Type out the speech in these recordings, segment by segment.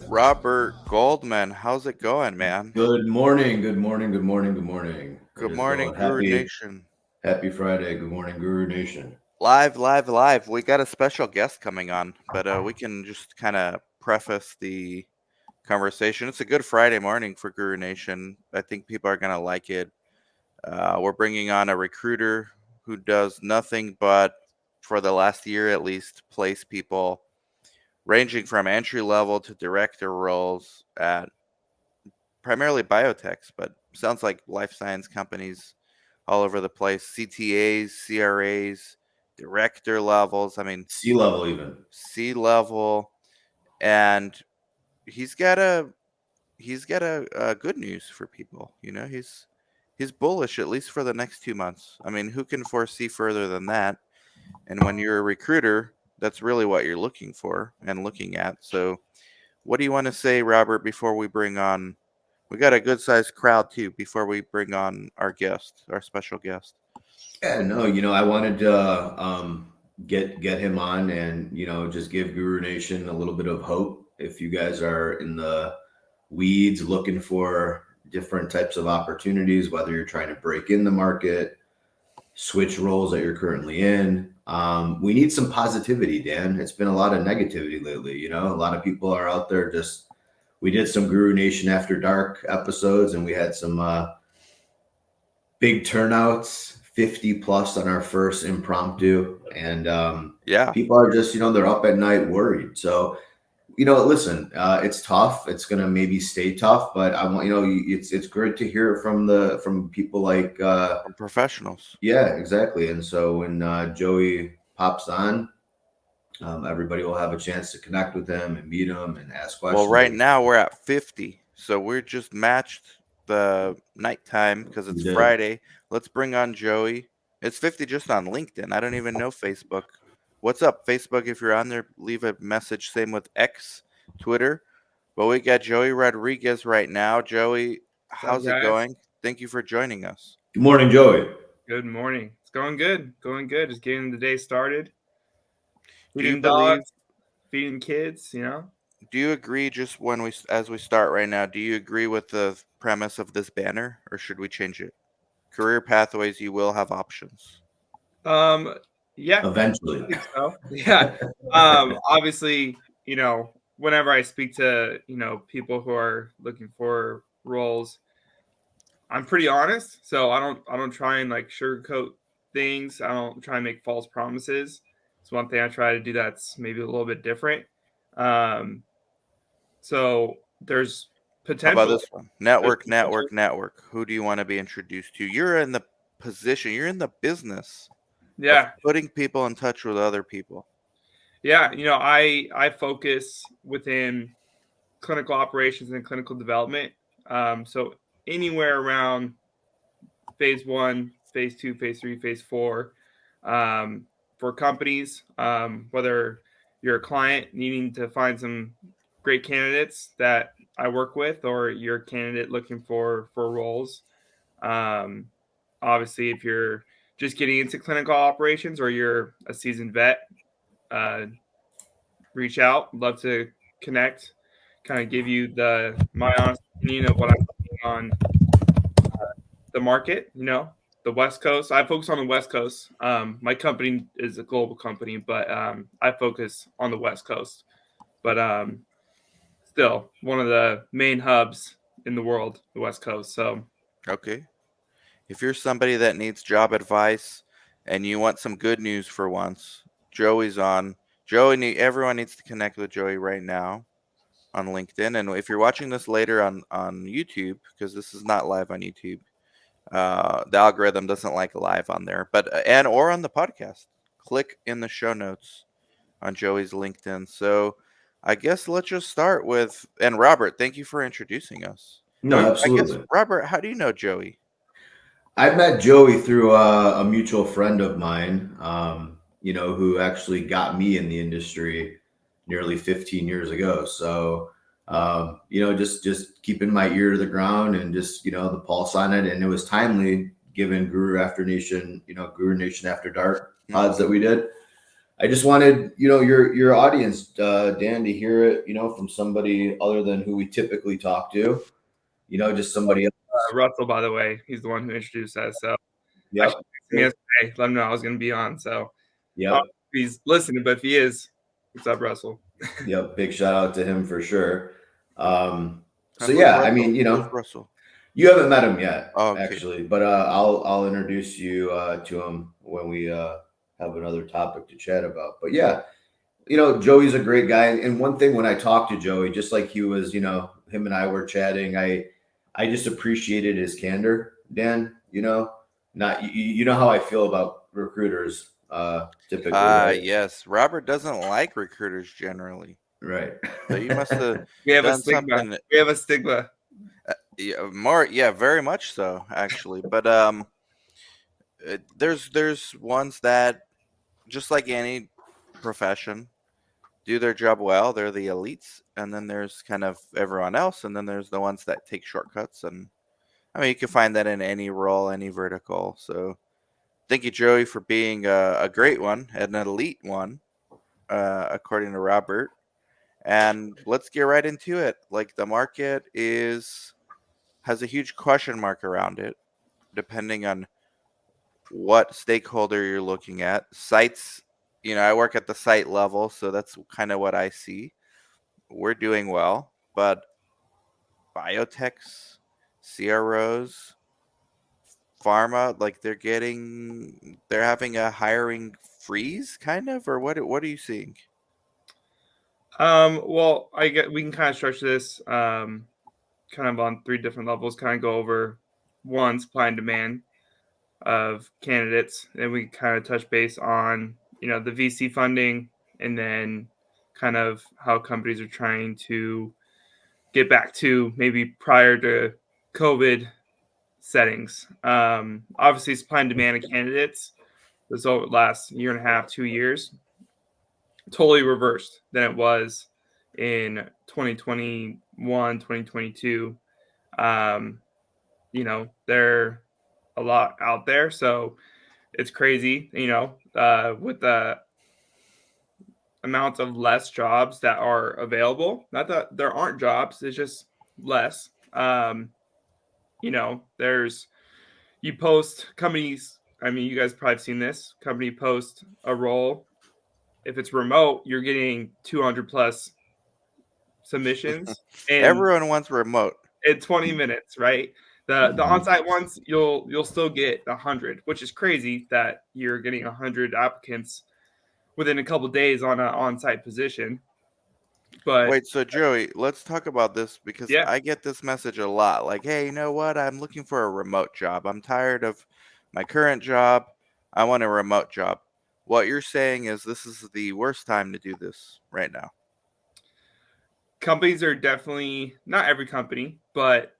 Robert Goldman, how's it going, man? Good morning, good morning, good morning, good morning. It Good is morning, going. Guru Happy Nation. Happy Friday. Good morning, Guru Nation. Live, live, live. We got a special guest coming on, but we can just kind of preface the conversation. It's a good Friday morning for Guru Nation. I think people are going to like it. We're bringing on a recruiter who does nothing but, for the last year at least, place people ranging from entry level to director roles at primarily biotechs, but sounds like life science companies all over the place. CTAs, CRAs, director levels. I mean, Sea level even. C level, and he's got a good news for people. He's bullish at least for the next 2 months. I mean, who can foresee further than that? And when you're a recruiter, that's really what you're looking for and looking at. So, what do you want to say, Robert, before we bring on? We got a good sized crowd too before we bring on our guest, our special guest. Yeah, no, I wanted to get him on and just give Guru Nation a little bit of hope. If you guys are in the weeds looking for different types of opportunities, whether you're trying to break in the market, switch roles that you're currently in. We need some positivity, Dan. It's been a lot of negativity lately. A lot of people are out there just. We did some Guru Nation After Dark episodes, and we had some big turnouts, 50 plus on our first impromptu, and Yeah. people are just they're up at night worried. So listen, it's tough. It's gonna maybe stay tough, but I want it's great to hear it from people like From professionals. yeah, exactly. And so when Joey pops on, everybody will have a chance to connect with him and meet him and ask Well, questions. right now we're at 50. So we're just matched the nighttime because We it's did. Friday. Let's bring on Joey. It's 50 just on LinkedIn. I don't even know Facebook. What's up, Facebook? If you're on there, leave a message. Same with X, Twitter. But we got Joey Rodriguez right now. Joey, What's up, how's it guys? going? Thank you for joining us. Good morning, Joey. Good morning. It's going good. Going good. Just getting the day started. Do you Feeding believe dogs, feeding kids. Do you agree, just when as we start right now, do you agree with the premise of this banner, or should we change it? Career pathways, you will have options. Um, yeah, Eventually. I think so. Yeah. Obviously, whenever I speak to, people who are looking for roles, I'm pretty honest. So I don't try and like sugarcoat things. I don't try and make false promises. It's one thing I try to do that's maybe a little bit different. Um, so there's How about potential. this one? There's Network, potential. network, network. Who do you want to be introduced to? You're in the position, you're in the business of Yeah. putting people in touch with other people. Yeah, I focus within clinical operations and clinical development. So anywhere around phase one, phase two, phase three, phase four, for companies, whether you're a client needing to find some great candidates that I work with, or you're a candidate looking for roles. Um, Obviously, if you're just getting into clinical operations or you're a seasoned vet, uh, reach out. Love to connect, kind of give you my honest opinion of what I'm seeing on the market. The West Coast. I focus on the West Coast. My company is a global company, but I focus on the West Coast. But still, one of the main hubs in the world, the West Coast. So Okay. If you're somebody that needs job advice and you want some good news for once, Joey's on. Everyone needs to connect with Joey right now on LinkedIn. And if you're watching this later on YouTube, because this is not live on YouTube, the algorithm doesn't like live on there, but and or on the podcast, click in the show notes on Joey's LinkedIn. So I guess let's just start with, and Robert, thank you for introducing us. No, I guess, absolutely. Robert, how do you know Joey? I met Joey through a mutual friend of mine, who actually got me in the industry nearly 15 years ago. So, just keeping my ear to the ground and just, the pulse on it. And it was timely given Guru Nation After Dark pods Hmm. that we did. I just wanted, your audience, Dan, to hear it, from somebody other than who we typically talk to, just somebody else. Russell, by the way, he's the one who introduced us. So I Yep. should text him yesterday, let him know I was going to be on. So I don't Yep. know if he's listening, but if he is, what's up, Russell? Yep. Big shout out to him for sure. So Who's yeah, I Russell? mean, Who's Russell? you haven't met him yet, Oh, okay. actually, but I'll introduce you to him when we have another topic to chat about. But yeah, Joey's a great guy, and one thing when I talked to Joey, just like he was, him and I were chatting, I just appreciated his candor, Dan. Not you know how I feel about recruiters, typically, right? Yes. Robert doesn't like recruiters generally. Right. So you must have We have a done stigma. something. We have a stigma. Yeah, very much so, actually. But there's ones that, just like any profession, do their job well. They're the elites, and then there's kind of everyone else, and then there's the ones that take shortcuts. And I mean, you can find that in any role, any vertical. So thank you, Joey, for being a great one, an elite one, according to Robert. And let's get right into it. Like, the market has a huge question mark around it, depending on what stakeholder you're looking at. Sites, I work at the site level, so that's kind of what I see. We're doing well, but biotechs, CROs, pharma, like they're having a hiring freeze, kind of, or what are you seeing? Well, we can kind of structure this kind of on 3 different levels. Kind of go over one, supply and demand of candidates, and we kind of touch base on the VC funding, and then kind of how companies are trying to get back to maybe prior to COVID settings. Obviously, supply and demand of candidates this over the last year and a half, 2 years, totally reversed than it was in 2021, 2022. There are a lot out there, so it's crazy, with the amount of less jobs that are available. Not that there aren't jobs, it's just less. There's you post companies. I mean, you guys probably have seen this. Company post a role. If it's remote, you're getting 200 plus submissions Everyone wants remote. in 20 minutes, right? The on-site ones, you'll still get 100, which is crazy that you're getting 100 applicants within a couple of days on an on-site position. But Wait, so Joey, let's talk about this, because yeah, I get this message a lot. Like, hey, you know what? I'm looking for a remote job. I'm tired of my current job. I want a remote job. What you're saying is this is the worst time to do this right now. companies are definitely, not every company, but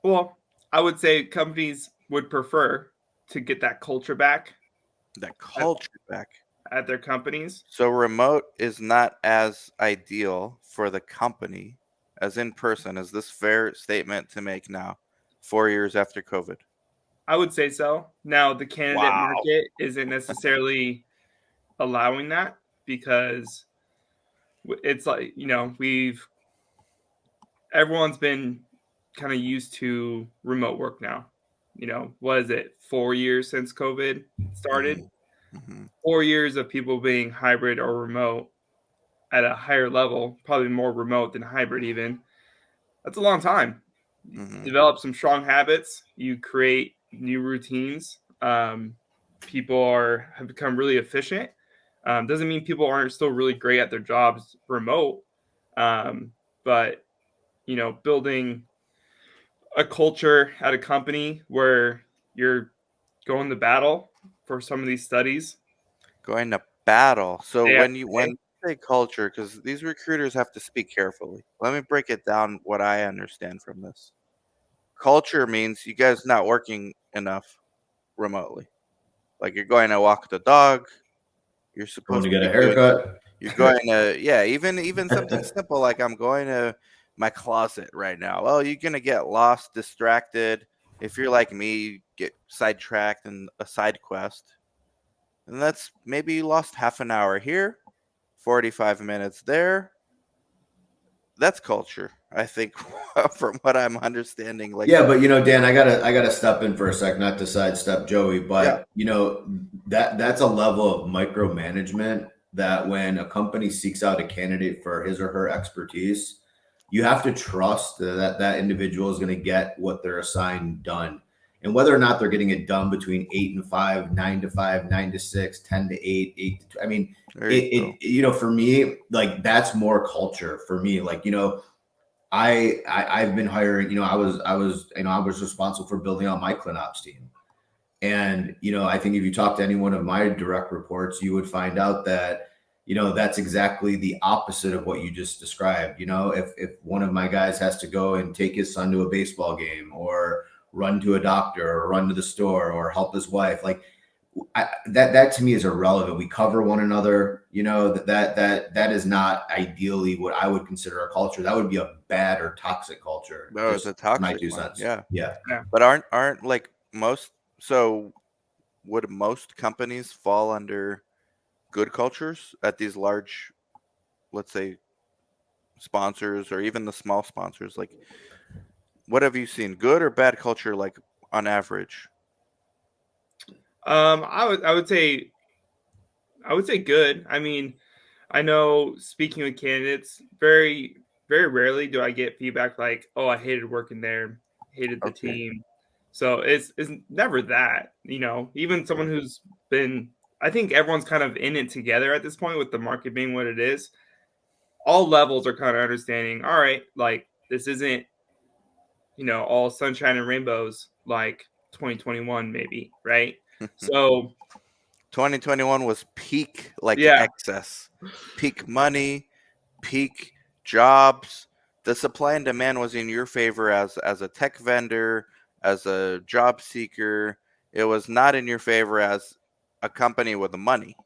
well, I would say companies would prefer to get that culture back That culture back. at their companies. So remote is not as ideal for the company as in person. Is this fair statement to make now, 4 years after COVID? I would say so. Now, the candidate Wow. market isn't necessarily allowing that, because it's like, everyone's been kind of used to remote work now. What is it, 4 years since COVID started? Mm-hmm. 4 years of people being hybrid or remote at a higher level, probably more remote than hybrid even. That's a long time. Mm-hmm. Develop some strong habits. You create new routines. People have become really efficient. Doesn't mean people aren't still really great at their jobs remote, but building a culture at a company where you're going to battle for some of these studies. Going to battle. So Day when after you day. say culture, because these recruiters have to speak carefully. Let me break it down what I understand from this. Culture means you guys not working enough remotely. Like, you're going to walk the dog. You're Going supposed to to get a be doing. haircut. You're going to, yeah, even something simple like I'm going to my closet right now. Well, you're gonna get lost, distracted. If you're like me, you get sidetracked in a side quest. and that's maybe you lost half an hour here, 45 minutes there. That's culture, I think, from what I'm understanding. Like, Yeah, but Dan, I gotta step in for a sec, not to sidestep Joey, but that's a level of micromanagement that when a company seeks out a candidate for his or her expertise, you have to trust that that individual is going to get what they're assigned done. And whether or not they're getting it done between 8 and 5, 9 to 5, 9 to 6, 10 to 8, 8 to, I mean, there you go. for me, like that's more culture for me. Like, I've been hiring, I was responsible for building out my ClinOps team. And, I think if you talk to any one of my direct reports, you would find out that, that's exactly the opposite of what you just described. If one of my guys has to go and take his son to a baseball game or run to a doctor or run to the store or help his wife, like that to me is irrelevant. We cover one another. That is not ideally what I would consider a culture. That would be a bad or toxic culture. No, it's a My toxic 2 one. cents. Yeah. Yeah. But aren't like most, so would most companies fall under good cultures at these large, let's say, sponsors or even the small sponsors? Like, what have you seen? Good or bad culture, like on average? I would say good. I mean, I know speaking with candidates, very very rarely do I get feedback like, "Oh, I hated working there, hated the Okay. team." So it's never that, Even someone who's been, I think everyone's kind of in it together at this point with the market being what it is. All levels are kind of understanding. All right, like this isn't, all sunshine and rainbows like 2021 maybe, right? So 2021 was peak, like yeah, excess, peak money, peak jobs. The supply and demand was in your favor as a tech vendor, as a job seeker. It was not in your favor as a company with the money.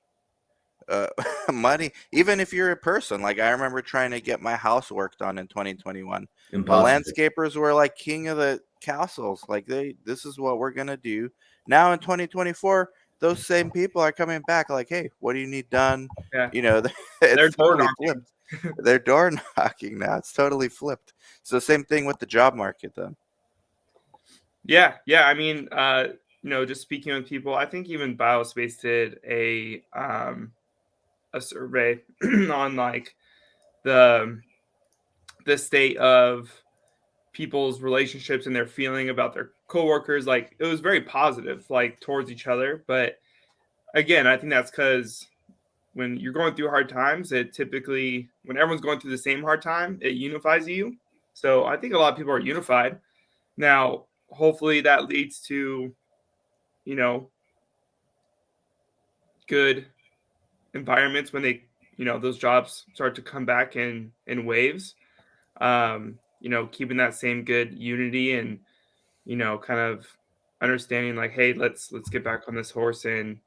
Money, even if you're a person. Like, I remember trying to get my house worked on in 2021. The Impossible. landscapers were like king of the castles. Like, this is what we're gonna do. Now in 2024, those same people are coming back like, hey, what do you need done? yeah, they're It's door totally knocking. flipped. They're door knocking now. It's totally flipped. So same thing with the job market then. Yeah. I mean, just speaking with people, I think even Biospace did a survey on like the state of people's relationships and their feeling about their coworkers. Like it was very positive, like towards each other. But again, I think that's because when you're going through hard times, it typically, when everyone's going through the same hard time, it unifies you. So I think a lot of people are unified. Now, hopefully that leads to, good environments when they, those jobs start to come back in waves. Keeping that same good unity and, kind of understanding like, hey, let's get back on this horse and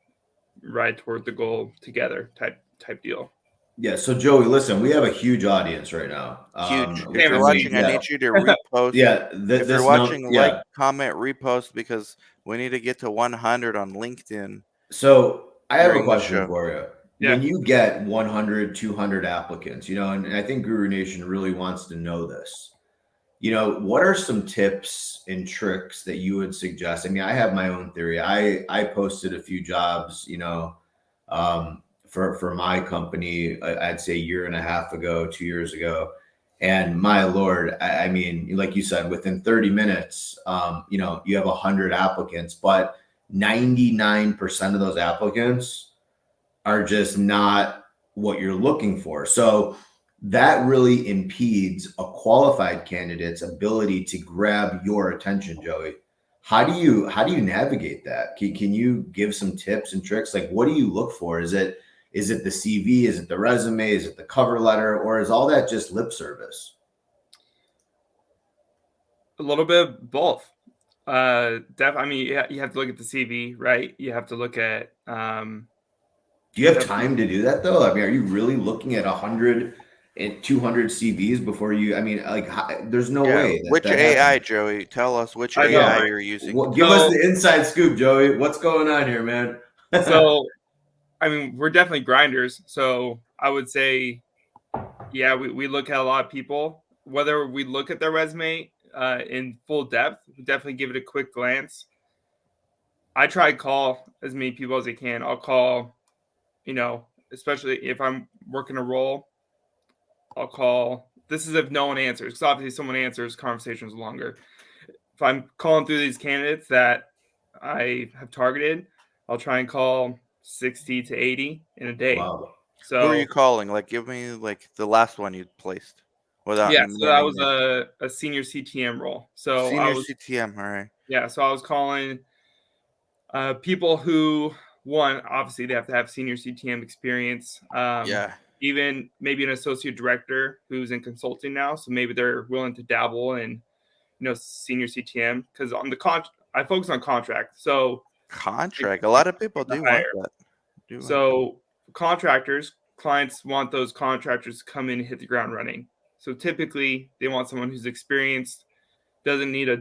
ride toward the goal together type deal. Yeah. So Joey, listen, we have a huge audience right now. Huge. If Damn, you're it's watching, I yeah. need you to repost. Yeah. If you're watching, like, comment, repost, because we need to get to 100 on LinkedIn. So I have a during the question show. for you. Yeah. When you get 100, 200 applicants, and I think Guru Nation really wants to know this, what are some tips and tricks that you would suggest? I mean, I have my own theory. I posted a few jobs, for my company, I'd say a year and a half ago, 2 years ago. And my Lord, I mean, like you said, within 30 minutes, you have 100 applicants, but 99% of those applicants are just not what you're looking for. So that really impedes a qualified candidate's ability to grab your attention, Joey. How do you navigate that? Can you give some tips and tricks? Like, what do you look for? Is it the CV? Is it the resume? Is it the cover letter? Or is all that just lip service? A little bit of both. I mean, you have to look at the CV, right? You have to look at. Do you have time to do that though? I mean, are you really looking at 100 and 200 CVs before you? I mean, like, there's no way. Which that AI, happens. Joey? Tell us which I know, AI right? you're using. Give us the inside scoop, Joey. What's going on here, man? So I mean, we're definitely grinders. So I would say, yeah, we look at a lot of people. Whether we look at their resume in full depth, we definitely give it a quick glance. I try to call as many people as I can. I'll call, especially if I'm working a role, I'll call. This is if no one answers, because obviously someone answers, conversations longer. If I'm calling through these candidates that I have targeted, I'll try and call 60 to 80 in a day. Wow. Who are you So calling? Like, give me like the last one you placed without yeah, so that naming was names. a senior CTM role. So I Senior was CTM. All right. so I was calling people who, one, obviously they have to have senior CTM experience. Yeah. Even maybe an associate director who's in consulting now, so maybe they're willing to dabble in senior CTM, because on the I focus on contract. So Contract. A lot of people the do want hire. that. Do want that. So contractors, clients want those contractors to come in and hit the ground running. So typically they want someone who's experienced, doesn't need a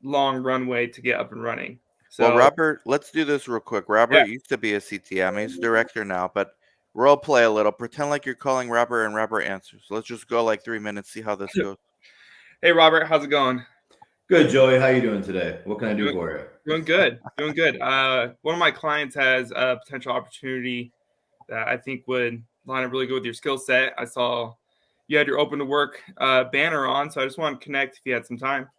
long runway to get up and running. Well, So Robert, let's do this real quick. yeah. Robert used to be a CTM. He's a director now, but role play a little. Pretend like you're calling Robert and Robert answers. Let's just go like 3 minutes, see how this goes. Hey Robert, how's it going? Good, Joey. How you doing today? What can I do Doing, for you? doing good. Doing good. One of my clients has a potential opportunity that I think would line up really good with your skill set. I saw you had your open to work banner on, so I just want to connect if you had some time.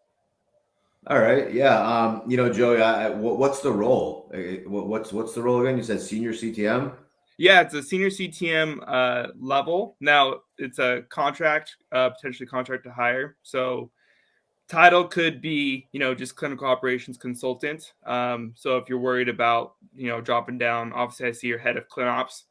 All right. Yeah. Joey, what's the role? What's the role again? You said senior CTM. Yeah, it's a senior CTM level. Now it's a contract, potentially contract to hire. So title could be, just clinical operations consultant. So if you're worried about, dropping down, obviously I see your head of ClinOps.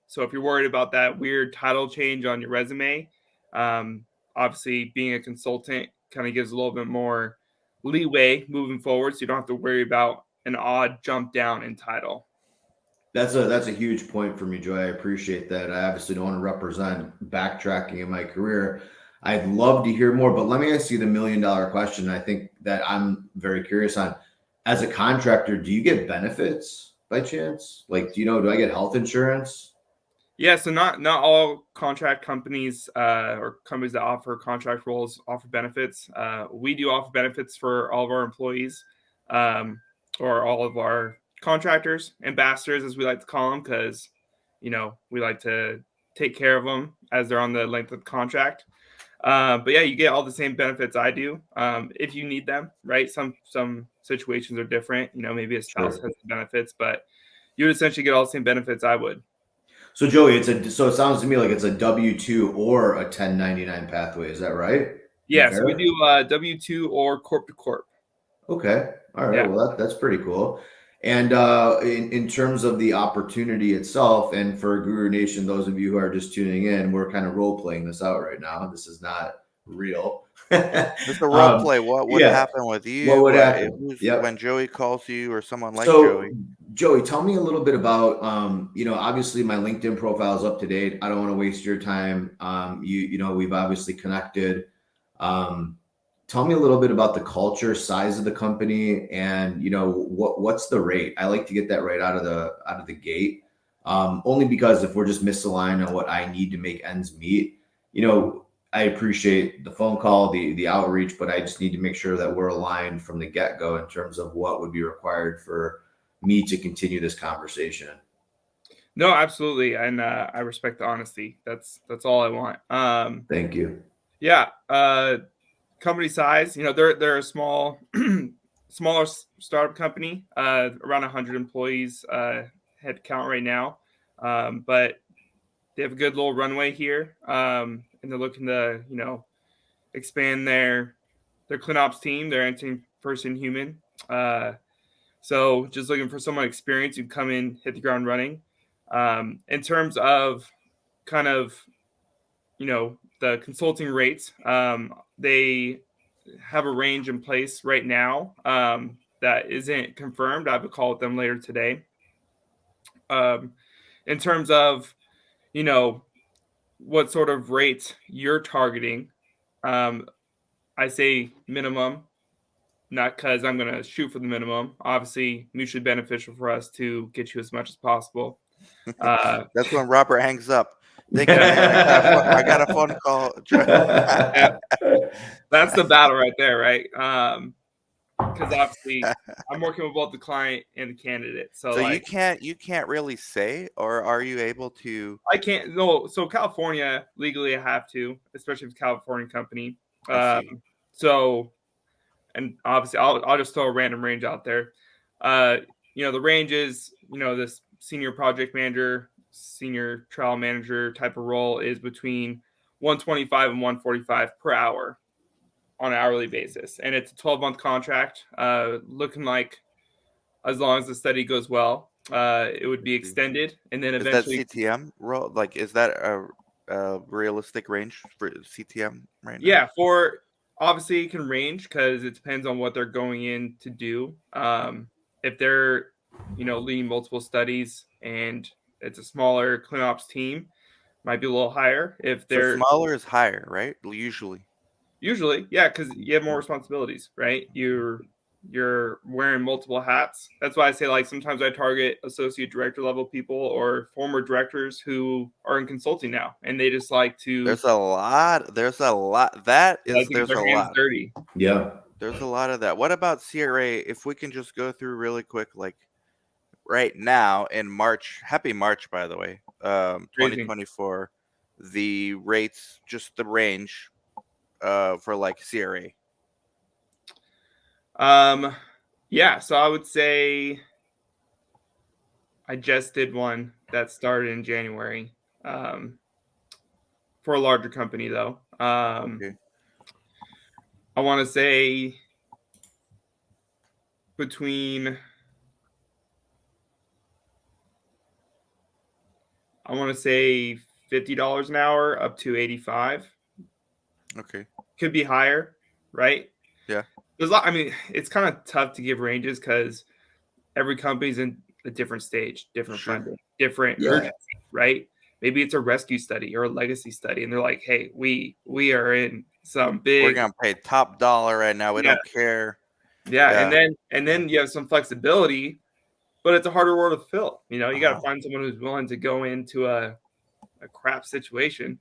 So if you're worried about that weird title change on your resume, obviously being a consultant kind of gives a little bit more leeway moving forward, so you don't have to worry about an odd jump down in title. That's a huge point for me, Joey. I appreciate that. I obviously don't want to represent backtracking in my career. I'd love to hear more, but let me ask you the $1 million question. I think that I'm very curious on. As a contractor, do you get benefits by chance? Like, do I get health insurance? Yeah, so not all contract companies or companies that offer contract roles offer benefits. We do offer benefits for all of our employees, or all of our contractors, ambassadors, as we like to call them, because we like to take care of them as they're on the length of the contract. But yeah, you get all the same benefits I do if you need them, right? Some situations are different. Maybe a spouse Sure. has benefits, but you would essentially get all the same benefits I would. So Joey, so it sounds to me like it's a W-2 or a 1099 pathway. Is that right? Is that Yes, we fair? do W-2 or corp to corp. Okay. All right. Yeah. Well, that's pretty cool. And in terms of the opportunity itself, and for Guru Nation, those of you who are just tuning in, we're kind of role playing this out right now. This is not real. Just a role play. What would Yeah. happen with What you? would happen? When Yep. Joey calls you or someone like So, Joey? Joey, tell me a little bit about, obviously my LinkedIn profile is up to date. I don't want to waste your time. We've obviously connected. Um, Tell me a little bit about the culture, size of the company, and what's the rate? I like to get that right out of the gate. Only because if we're just misaligned on what I need to make ends meet, I appreciate the phone call, the outreach, but I just need to make sure that we're aligned from the get-go in terms of what would be required for me to continue this conversation. No, absolutely, and I respect the honesty. That's all I want. Thank you. Yeah. Company size, they're a smaller startup company, around 100 employees head count right now, but they have a good little runway here, and they're looking to expand their ClinOps team. They're entering first in human, so just looking for someone experienced who come in, hit the ground running. In terms of kind of the consulting rates, they have a range in place right now that isn't confirmed. I have a call with them later today. In terms of what sort of rate you're targeting, I say minimum not because I'm going to shoot for the minimum. Obviously, mutually beneficial for us to get you as much as possible. That's when Robert hangs up. Thank you, man. I got a phone call. Yeah, that's the battle right there, right? Because obviously, I'm working with both the client and the candidate. So So like, you can't really say, or are you able to? I can't. No, so California legally I have to, especially if it's a California company. I see. So, and obviously I'll just throw a random range out there. The range is, this senior project manager, senior trial manager type of role is between 125 and 145 per hour on an hourly basis, and it's a 12-month contract. Looking like as long as the study goes well, it would be See. extended, and then Is that eventually. CTM role? Like, is that a realistic range for CTM right now? Yeah, for obviously it can range because it depends on what they're going in to do. If they're, leading multiple studies and it's a smaller ClinOps team, might be a little higher. If So they're smaller is higher, right? Usually. usually, yeah, because you have more responsibilities, right? You're wearing multiple hats. That's why I say like sometimes I target associate director level people or former directors who are in consulting now, and they just like to There's a lot. There's a lot. That they like is. to get There's a their hands lot. dirty. Yeah. There's a lot of that. What about CRA? If we can just go through really quick, like right now in March. Happy March, by the way. Crazy. 2024. The rates, just the range, for like CRA. Yeah, so I would say I just did one that started in January. For a larger company though. Okay. I want to say between I want to say $50 an hour up to 85. Okay. Could be higher, right? Yeah. There's a lot. I mean, it's kind of tough to give ranges because every company's in a different stage, different Sure. funding, different Yeah. urgency, right? Maybe it's a rescue study or a legacy study, and they're like, "Hey, we are in some We're big, gonna pay top dollar right now. We yeah, don't care. yeah." Yeah. And then you have some flexibility, but it's a harder role to fill. You got to Uh-huh. find someone who's willing to go into a crap situation.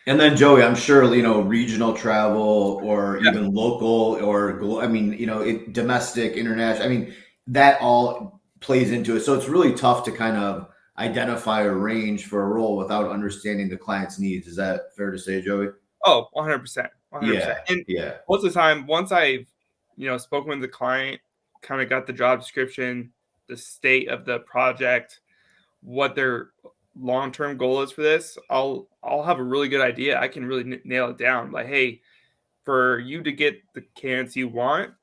And then Joey, I'm sure regional travel or Yeah. even local or I mean, domestic, international. I mean, that all plays into it. So it's really tough to kind of identify a range for a role without understanding the client's needs. Is that fair to say, Joey? Oh, 100%, 100%. Yeah. And Yeah. most of the time, once I've spoken with the client, kind of got the job description, the state of the project, what their long-term goal is for this, I'll have a really good idea. I can really nail it down. Like, hey, for you to get the candidates you want,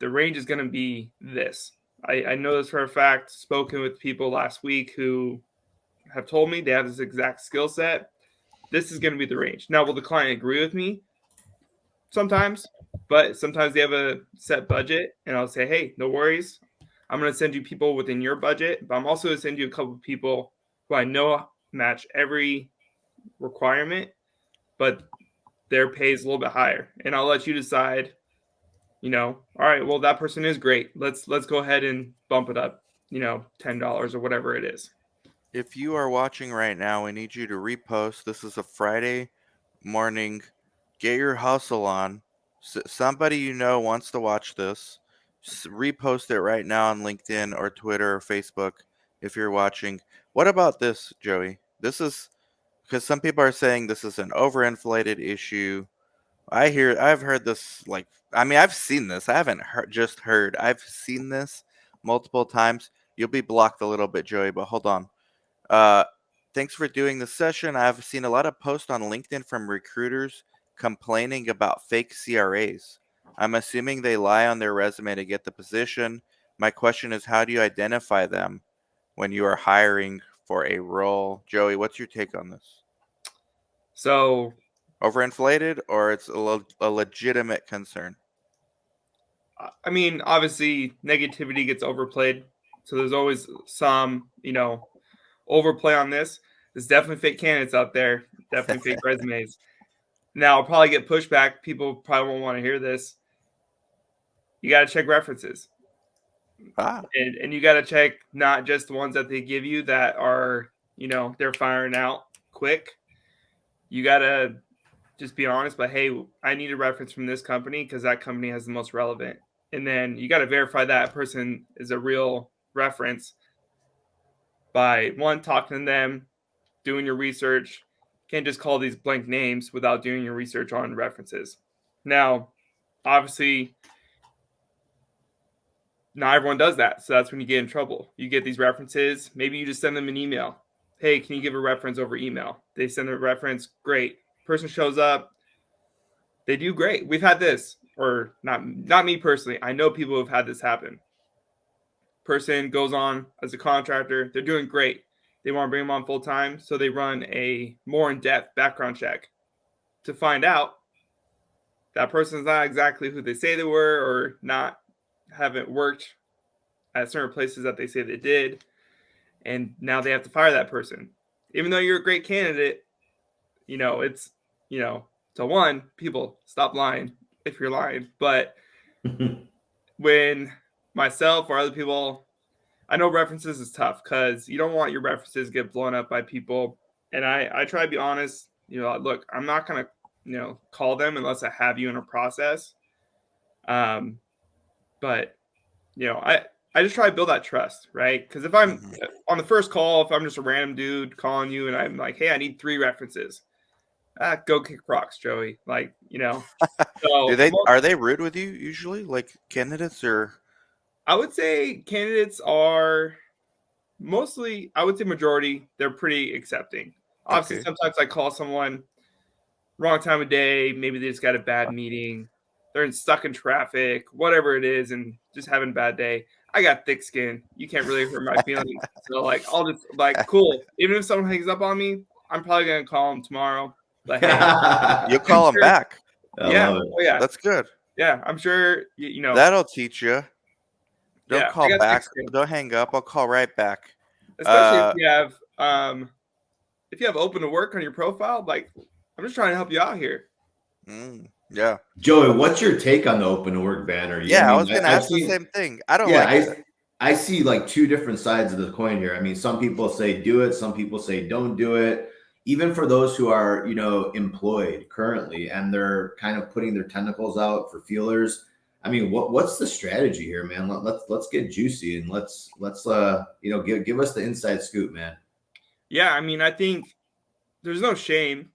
the range is going to be this. I know this for a fact. Spoken with people last week who have told me they have this exact skill set. This is going to be the range. Now, will the client agree with me? Sometimes, but sometimes they have a set budget, and I'll say, hey, no worries. I'm going to send you people within your budget, but I'm also going to send you a couple of people who I know match every requirement, but their pay is a little bit higher. And I'll let you decide, all right, well, that person is great. Let's go ahead and bump it up, $10 or whatever it is. If you are watching right now, we need you to repost. This is a Friday morning. Get your hustle on. Somebody you know wants to watch this. Repost it right now on LinkedIn or Twitter or Facebook if you're watching. What about this, Joey? This is because some people are saying this is an overinflated issue. I've heard this, like, I mean, I've seen this. I haven't just heard. I've seen this multiple times. You'll be blocked a little bit, Joey, but hold on. Thanks for doing the session. I've seen a lot of posts on LinkedIn from recruiters complaining about fake CRAs. I'm assuming they lie on their resume to get the position. My question is, how do you identify them when you are hiring for a role? Joey, what's your take on this? So, Overinflated, or it's a legitimate concern? I mean, obviously, negativity gets overplayed. So there's always some, overplay on this. There's definitely fake candidates out there, definitely fake resumes. Now, I'll probably get pushback. People probably won't want to hear this. you got to check references. Ah, And you got to check not just the ones that they give you that are, they're firing out quick. You got to just be honest, but hey, I need a reference from this company because that company has the most relevant. And then you got to verify that person is a real reference by one, talking to them, doing your research. Can't just call these blank names without doing your research on references. Now, obviously, not everyone does that. So that's when you get in trouble. You get these references. Maybe you just send them an email. Hey, can you give a reference over email? They send a reference. Great. Person shows up. They do great. We've had this, or not me personally. I know people who've had this happen. Person goes on as a contractor. They're doing great. They want to bring them on full time. So they run a more in-depth background check to find out that person's not exactly who they say they were, or haven't worked at certain places that they say they did, and now they have to fire that person. Even though you're a great candidate, it's, so one, people stop lying if you're lying. But when myself or other people, I know references is tough because you don't want your references get blown up by people. And I try to be honest, look, I'm not going to, call them unless I have you in a process. But, I just try to build that trust, right? Because if I'm on the first call, if I'm just a random dude calling you and I'm like, hey, I need 3 references, go kick rocks, Joey. So are they rude with you usually, like candidates, or? I would say candidates are mostly, I would say majority, they're pretty accepting. Obviously, Okay. sometimes I call someone wrong time of day, maybe they just got a bad meeting, they're stuck in traffic, whatever it is, and just having a bad day. I got thick skin. You can't really hurt my feelings. So I'll just cool. Even if someone hangs up on me, I'm probably gonna call them tomorrow. But hey, You'll call them back. I yeah, love it. oh yeah, That's good. yeah. I'm sure you know. That'll teach you. Don't Yeah, I call got thick back. skin. Don't hang up. I'll call right back. Especially if you have open to work on your profile. I'm just trying to help you out here. Yeah. Joey, what's your take on the open to work banner? Yeah, I was going to ask the same thing. I don't like it. I see like 2 different sides of the coin here. I mean, some people say do it, some people say don't do it. Even for those who are, employed currently and they're kind of putting their tentacles out for feelers. I mean, what's the strategy here, man? Let's get juicy and let's give us the inside scoop, man. Yeah, I mean, I think there's no shame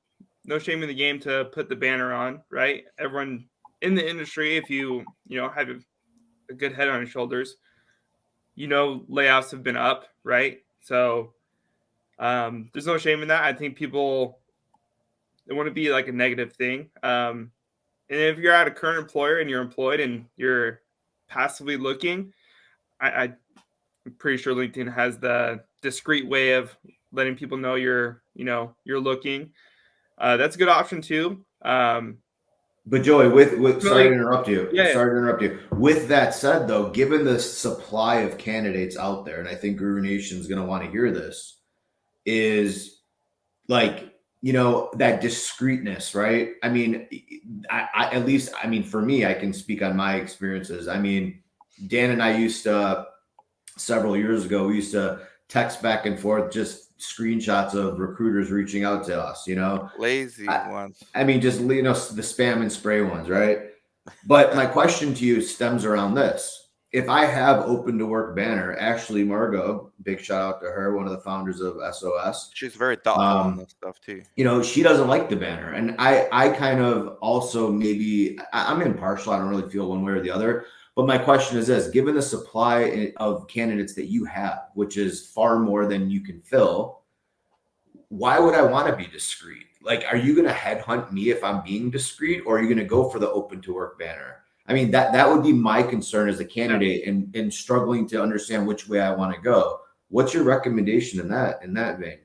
in the game to put the banner on, right? Everyone in the industry, if you have a good head on your shoulders, layoffs have been up, right? So there's no shame in that. I think people, it wouldn't be like a negative thing. And if you're at a current employer and you're employed and you're passively looking, I'm pretty sure LinkedIn has the discreet way of letting people know you're looking. That's a good option too. But Joey, with sorry to interrupt you. Yeah. Sorry to interrupt you. With that said, though, given the supply of candidates out there, and I think Guru Nation is going to want to hear this, is that discreetness, right? I mean, I at least, I mean, for me, I can speak on my experiences. I mean, Dan and I used to, several years ago, we used to text back and forth, just screenshots of recruiters reaching out to us, Lazy ones. I mean, just, the spam and spray ones, right? But my question to you stems around this. If I have open to work banner, Ashley Margot, big shout out to her, one of the founders of SOS. She's very thoughtful on this stuff too. She doesn't like the banner. And I kind of also I'm impartial. I don't really feel one way or the other. But my question is this: given the supply of candidates that you have, which is far more than you can fill, why would I want to be discreet? Are you going to headhunt me if I'm being discreet, or are you going to go for the open to work banner? I mean, that would be my concern as a candidate and struggling to understand which way I want to go. What's your recommendation in that vein?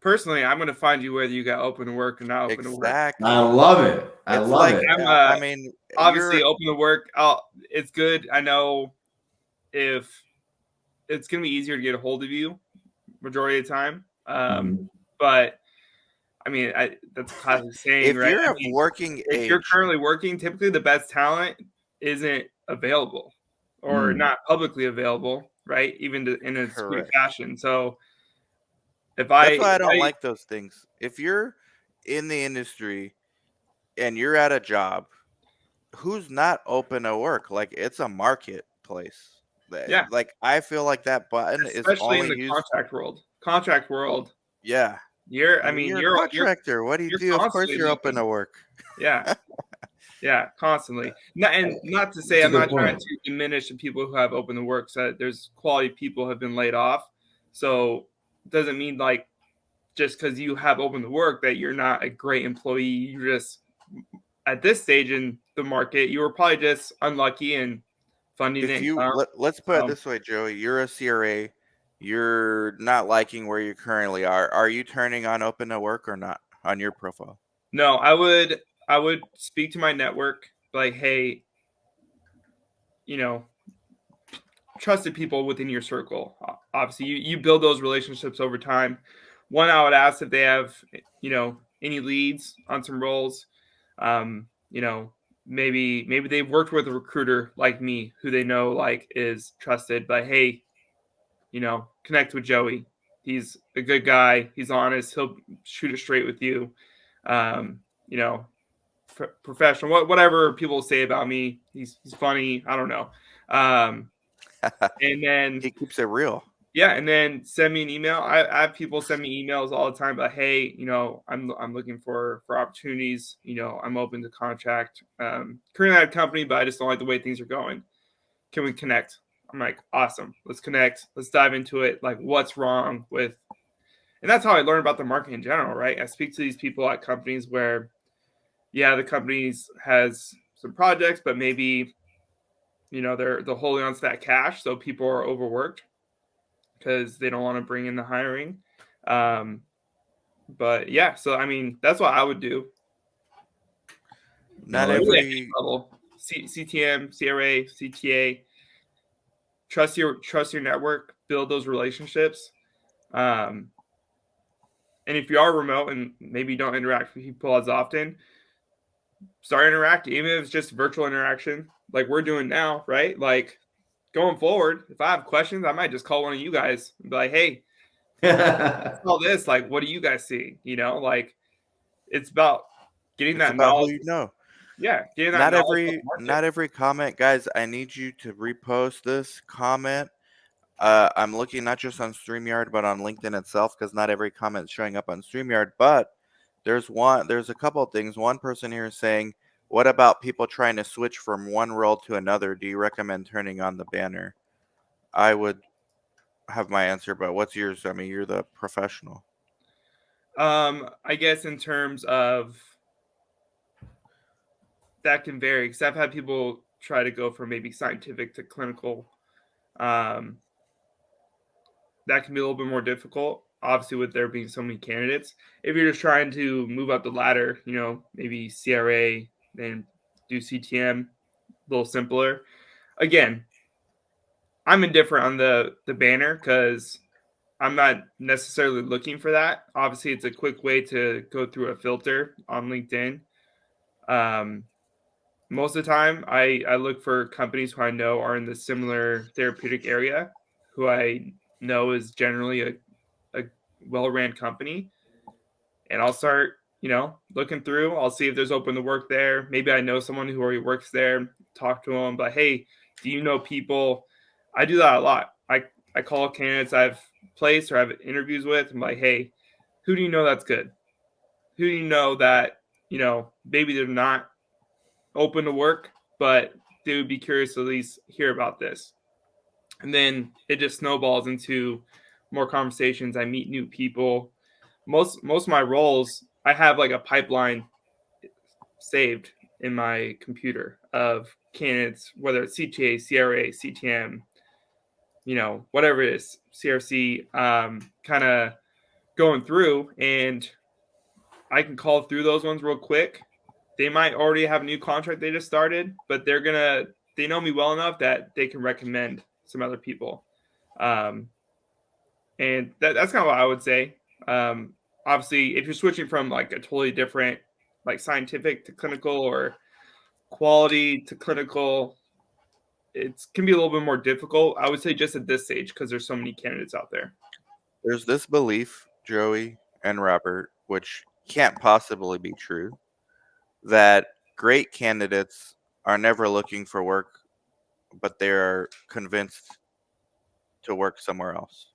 Personally, I'm going to find you whether you got open to work or not open to work. I love it. I love it. I mean, obviously open to work. It's good. I know if it's going to be easier to get a hold of you majority of the time. But I mean, that's a classic saying, if right? You're working if you're currently working, typically the best talent isn't available or not publicly available, right? Even in a discreet Correct. fashion. So if That's why I if don't like those things. If you're in the industry and you're at a job, who's not open to work? Like it's a marketplace. yeah, Like I feel like that button is especially in only the used. contract world, Yeah. I mean, you're a contractor. What do you you're do? Of course constantly you're open looking. to work. Yeah. Yeah, constantly. Not to say That's a I'm good not trying point. to diminish the people who have open to work. So there's quality people have been laid off. So it doesn't mean like just because you have open to work that you're not a great employee. You're just at this stage in the market, you were probably just unlucky and funding If didn't you come. let's put it So this way, Joey, you're a CRA, you're not liking where you currently are. Are you turning on open to work or not on your profile? no, I would speak to my network like, hey, you know, trusted people within your circle. Obviously, you build those relationships over time. One, I would ask if they have, any leads on some roles. You know, maybe they've worked with a recruiter like me who they know like is trusted. But hey, connect with Joey. He's a good guy. He's honest. He'll shoot it straight with you. Um, you know, professional. Whatever people say about me, he's funny. I don't know. Um, and then He keeps it real. yeah, and then send me an email. I have people send me emails all the time, but hey, I'm looking for opportunities. I'm open to contract. Currently at a company, but I just don't like the way things are going. Can we connect? I'm like, awesome. Let's connect. Let's dive into it. Like, what's wrong with? And that's how I learn about the market in general, right? I speak to these people at companies where, yeah, the companies has some projects, but maybe they're holding on to that cash, so people are overworked because they don't want to bring in the hiring. But yeah, so I mean, that's what I would do. Not No, Really at any every level. CTM, CRA, CTA. Trust your network, build those relationships. And if you are remote and maybe you don't interact with people as often, start interacting, even if it's just virtual interaction, like we're doing now, right? Like going forward, if I have questions, I might just call one of you guys and be like, hey, all this, like, what do you guys see? Like it's about getting it's that about who knowledge. you know. Yeah, getting that Not knowledge of the every market. not every comment, guys. I need you to repost this comment. I'm looking not just on StreamYard but on LinkedIn itself because not every comment is showing up on StreamYard. But there's a couple of things. One person here is saying, "What about people trying to switch from one role to another? Do you recommend turning on the banner?" I would have my answer, but what's yours? I mean, you're the professional. I guess in terms of that can vary because I've had people try to go from maybe scientific to clinical. Um, that can be a little bit more difficult, obviously, with there being so many candidates. If you're just trying to move up the ladder, maybe CRA, then do CTM, a little simpler. Again, I'm indifferent on the banner because I'm not necessarily looking for that. Obviously, it's a quick way to go through a filter on LinkedIn. Um, Most of the time, I look for companies who I know are in the similar therapeutic area, who I know is generally a well-ran company, and I'll start, looking through. I'll see if there's open to work there. Maybe I know someone who already works there. Talk to them, but hey, do you know people? I do that a lot. I call candidates I've placed or have interviews with. I'm like, hey, who do you know that's good? Who do you know that maybe they're not open to work, but they would be curious to at least hear about this. And then it just snowballs into more conversations. I meet new people. Most of my roles, I have like a pipeline saved in my computer of candidates, whether it's CTA, CRA, CTM, whatever it is, CRC, kind of going through, and I can call through those ones real quick. They might already have a new contract they just started, but they know me well enough that they can recommend some other people. Um, and that's kind of what I would say. Obviously, if you're switching from like a totally different, like scientific to clinical or quality to clinical, it can be a little bit more difficult. I would say just at this stage because there's so many candidates out there. There's this belief, Joey and Robert, which can't possibly be true, that great candidates are never looking for work, but they're convinced to work somewhere else.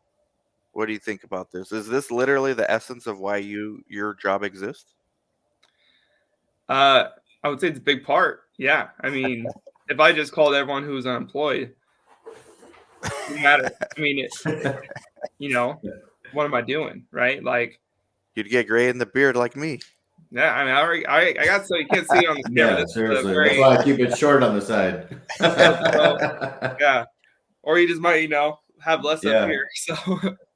What do you think about this? Is this literally the essence of why your job exists? I would say it's a big part. Yeah. I mean, if I just called everyone who was unemployed, it wouldn't matter. I mean, what am I doing? Right. Like, You'd get gray in the beard like me. yeah, I mean, I got, so you can't see on the camera. Yeah, seriously. That's why I keep it short on the side. Yeah. Or you just might, have less up here. So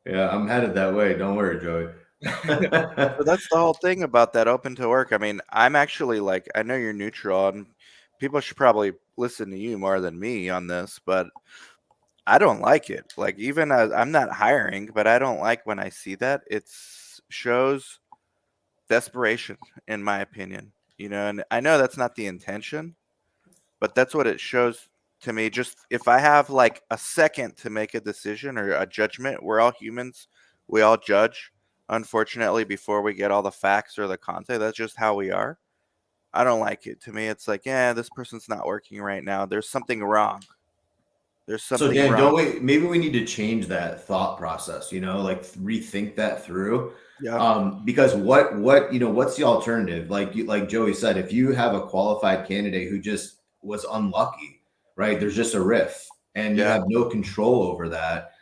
yeah, I'm headed that way. Don't worry, Joey. So that's the whole thing about that open to work. I mean, I'm actually like, I know you're neutral, and people should probably listen to you more than me on this, but I don't like it. Like, even as I'm not hiring, but I don't like when I see that. It shows desperation, in my opinion. And I know that's not the intention, but that's what it shows to me. Just if I have like a second to make a decision or a judgment, we're all humans. We all judge, unfortunately, before we get all the facts or the content. That's just how we are. I don't like it. To me, it's like, yeah, this person's not working right now. There's something wrong. There's something So Dan, wrong. maybe we need to change that thought process, like rethink that through. Yeah. Because what's the alternative? Like Joey said, if you have a qualified candidate who just was unlucky, right? There's just a riff and you Yeah. have no control over that.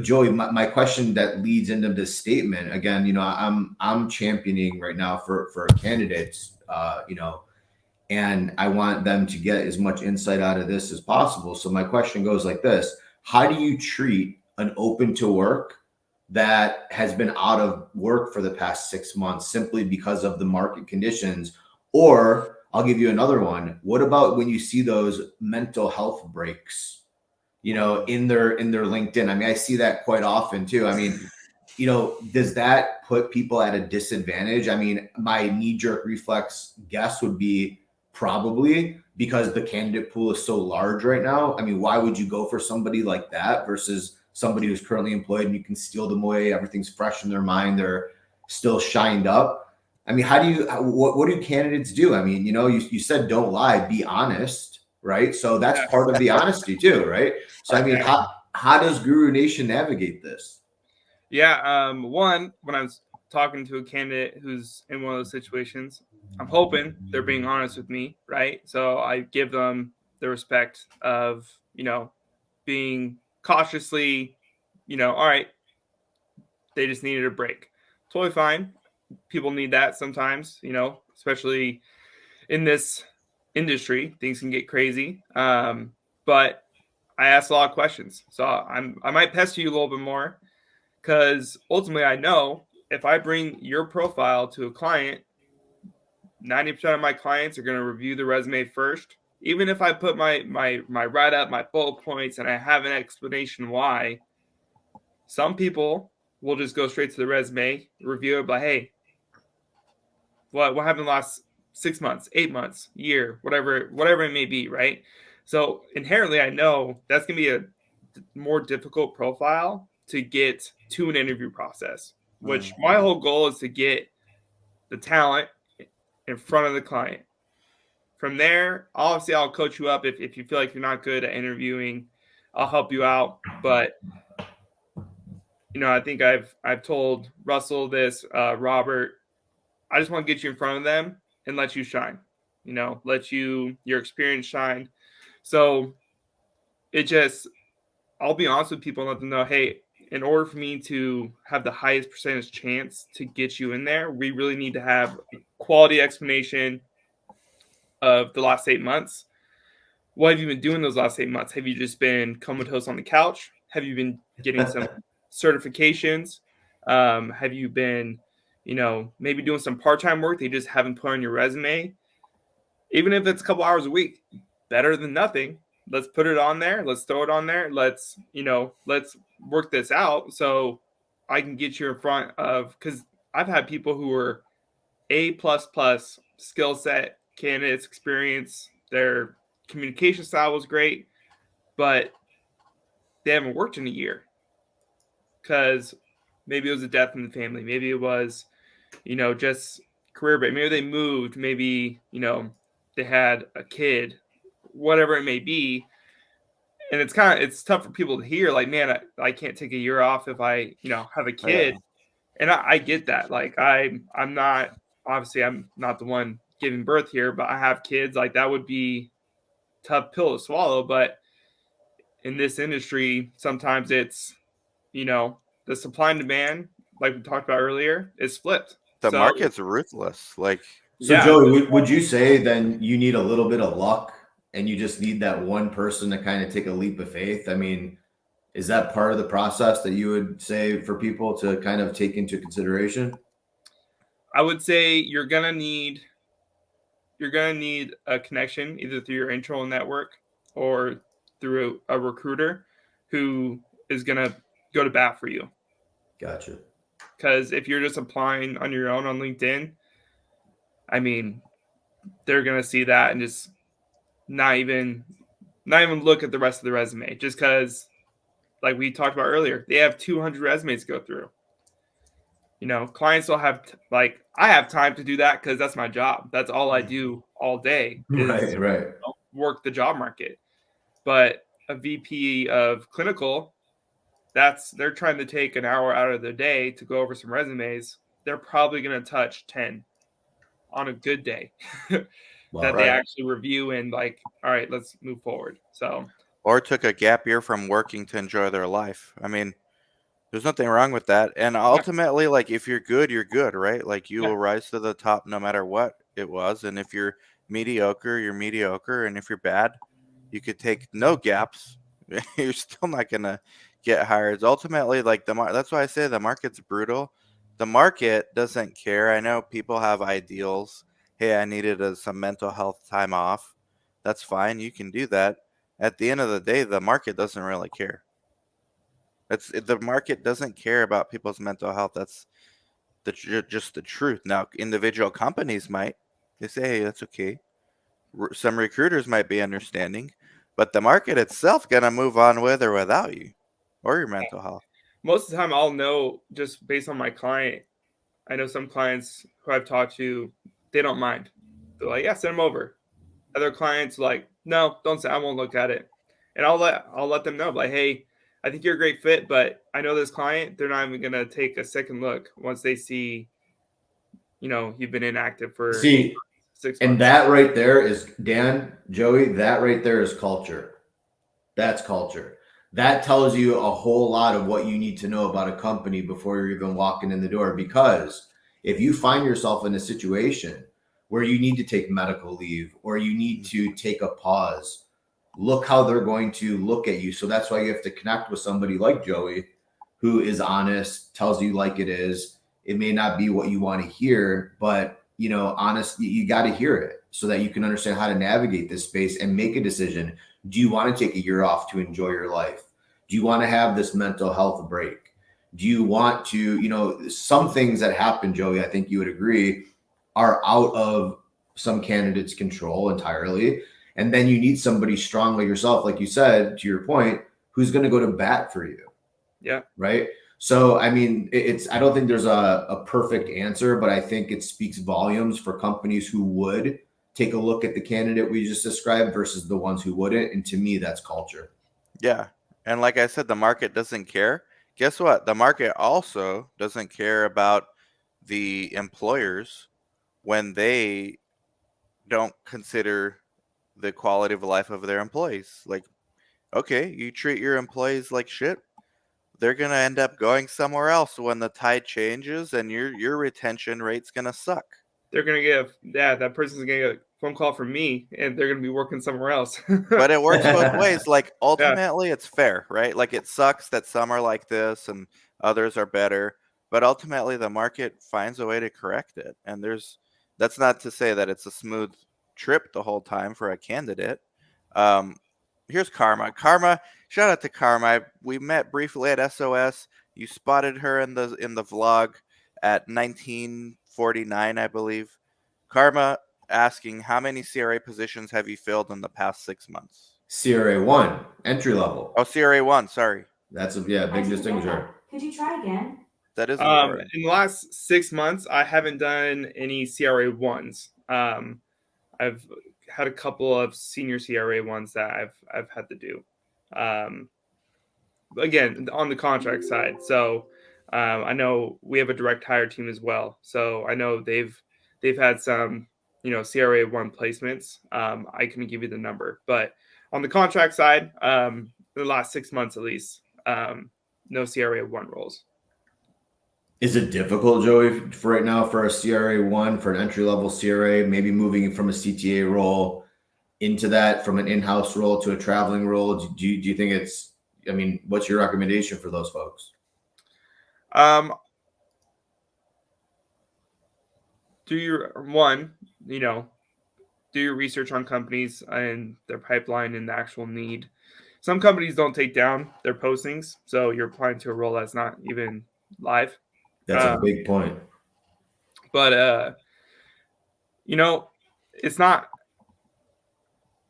Joey, my question that leads into this statement again, I'm championing right now for candidates, and I want them to get as much insight out of this as possible. So my question goes like this: how do you treat an open to work that has been out of work for the past 6 months simply because of the market conditions? Or I'll give you another one. What about when you see those mental health breaks, in their LinkedIn? I mean, I see that quite often too. I mean, does that put people at a disadvantage? I mean, my knee-jerk reflex guess would be probably, because the candidate pool is so large right now. I mean, why would you go for somebody like that versus somebody who's currently employed and you can steal them away? Everything's fresh in their mind. They're still shined up. I mean, what do candidates do? I mean, you said don't lie, be honest, right? So that's part of the honesty too, right? So I mean, how does Guru Nation navigate this? Yeah. One, when I was talking to a candidate who's in one of those situations, I'm hoping they're being honest with me, right? So I give them the respect of, being cautiously, all right, they just needed a break. Totally fine. People need that sometimes, especially in this industry, things can get crazy. But I asked a lot of questions. So I might pester you a little bit more, because ultimately I know if I bring your profile to a client, 90% of my clients are going to review the resume first. Even if I put my write up, my bullet points, and I have an explanation why, some people will just go straight to the resume, review it, but hey, what happened the last 6 months, 8 months, year, whatever it may be, right? So inherently, I know that's going to be a more difficult profile to get to an interview process, which my whole goal is to get the talent in front of the client. From there, obviously, I'll coach you up if you feel like you're not good at interviewing. I'll help you out. But, I think I've told Russell this, Robert, I just want to get you in front of them and let you shine, let your experience shine. So I'll be honest with people and let them know, hey, in order for me to have the highest percentage chance to get you in there, we really need to have a quality explanation of the last 8 months. What have you been doing those last 8 months? Have you just been comatose on the couch? Have you been getting some certifications? Have you been, maybe doing some part-time work that you just haven't put on your resume? Even if it's a couple hours a week, better than nothing. Let's put it on there. Let's throw it on there. Let's work this out so I can get you in front of, because I've had people who were A++ skill set candidate's experience, their communication style was great, but they haven't worked in a year because maybe it was a death in the family. Maybe it was, just career break. Maybe they moved. Maybe, they had a kid, whatever it may be. And it's tough for people to hear, like, man, I can't take a year off if I, have a kid. Yeah. And I get that. Like, I'm not the one giving birth here, but I have kids. Like, that would be a tough pill to swallow. But in this industry, sometimes it's, the supply and demand, like we talked about earlier, is flipped. The So, market's ruthless. Like, So yeah. Joey, would you say then you need a little bit of luck and you just need that one person to kind of take a leap of faith? I mean, is that part of the process that you would say for people to kind of take into consideration? I would say you're gonna need a connection either through your internal network or through a recruiter who is gonna go to bat for you. Gotcha. Because if you're just applying on your own on LinkedIn, I mean, they're gonna see that and just not even look at the rest of the resume, just because, like we talked about earlier, they have 200 resumes to go through. Clients will have I have time to do that because that's my job. That's all I do all day is Right. work the job market. But a VP of clinical, they're trying to take an hour out of their day to go over some resumes. They're probably going to touch 10 on a good day Wow. that they Right. actually review and like, all right, let's move forward. So, or took a gap year from working to enjoy their life. I mean, there's nothing wrong with that. And ultimately, like, if you're good, you're good, right? Like, you will rise to the top no matter what it was. And if you're mediocre, you're mediocre. And if you're bad, you could take no gaps. You're still not going to get hired. Ultimately, like, that's why I say the market's brutal. The market doesn't care. I know people have ideals. Hey, I needed some mental health time off. That's fine. You can do that. At the end of the day, the market doesn't really care. The market doesn't care about people's mental health. That's just the truth. Now, individual companies might. They say, hey, that's okay. Some recruiters might be understanding, but the market itself gonna move on with or without you or your mental health. most of the time I'll know just based on my client. I know some clients who I've talked to, they don't mind. They're like, yeah, send them over. Other clients like, no, don't say, I won't look at it. And I'll let them know, like, hey, I think you're a great fit, but I know this client, they're not even gonna take a second look once they see, you've been inactive for See, 6 months. and that right there is Dan, Joey, that right there is culture. That's culture. That tells you a whole lot of what you need to know about a company before you're even walking in the door. Because if you find yourself in a situation where you need to take medical leave or you need to take a pause, look how they're going to look at you. So that's why you have to connect with somebody like Joey, who is honest, tells you like it is. It may not be what you want to hear, but honest, you got to hear it so that you can understand how to navigate this space and make a decision. Do you want to take a year off to enjoy your life? Do you want to have this mental health break? Do you want to, some things that happen, Joey, I think you would agree, are out of some candidates' control entirely. And then you need somebody strong like yourself, like you said, to your point, who's going to go to bat for you. Yeah. Right. So, I mean, I don't think there's a perfect answer, but I think it speaks volumes for companies who would take a look at the candidate we just described versus the ones who wouldn't. And to me, that's culture. Yeah. And like I said, the market doesn't care. Guess what? The market also doesn't care about the employers when they don't consider the quality of life of their employees. Like, okay, you treat your employees like shit, they're gonna end up going somewhere else when the tide changes, and your retention rate's gonna suck. They're gonna that person's gonna get a phone call from me, and they're gonna be working somewhere else. But it works both ways. Like, ultimately, it's fair, right? Like, it sucks that some are like this and others are better, but ultimately, the market finds a way to correct it. And that's not to say that it's a smooth trip the whole time for a candidate. Here's Karma. Shout out to Karma. We met briefly at SOS. You spotted her in the vlog at 1949, I believe. Karma, asking how many CRA positions have you filled in the past 6 months? CRA 1, entry level. Oh, CRA 1, sorry. That's a big distinguisher. Could you try again? That is important. In the last 6 months, I haven't done any CRA ones. I've had a couple of senior CRA ones that I've had to do. Again, on the contract side. So I know we have a direct hire team as well. So I know they've had some, CRA one placements. I can give you the number, but on the contract side, the last 6 months at least, no CRA one roles. Is it difficult, Joey, for right now for a CRA 1, for an entry level CRA, maybe moving from a CTA role into that, from an in-house role to a traveling role? Do you think it's, I mean, what's your recommendation for those folks? Do your research on companies and their pipeline and the actual need. Some companies don't take down their postings, so you're applying to a role that's not even live. That's a big point. But it's not.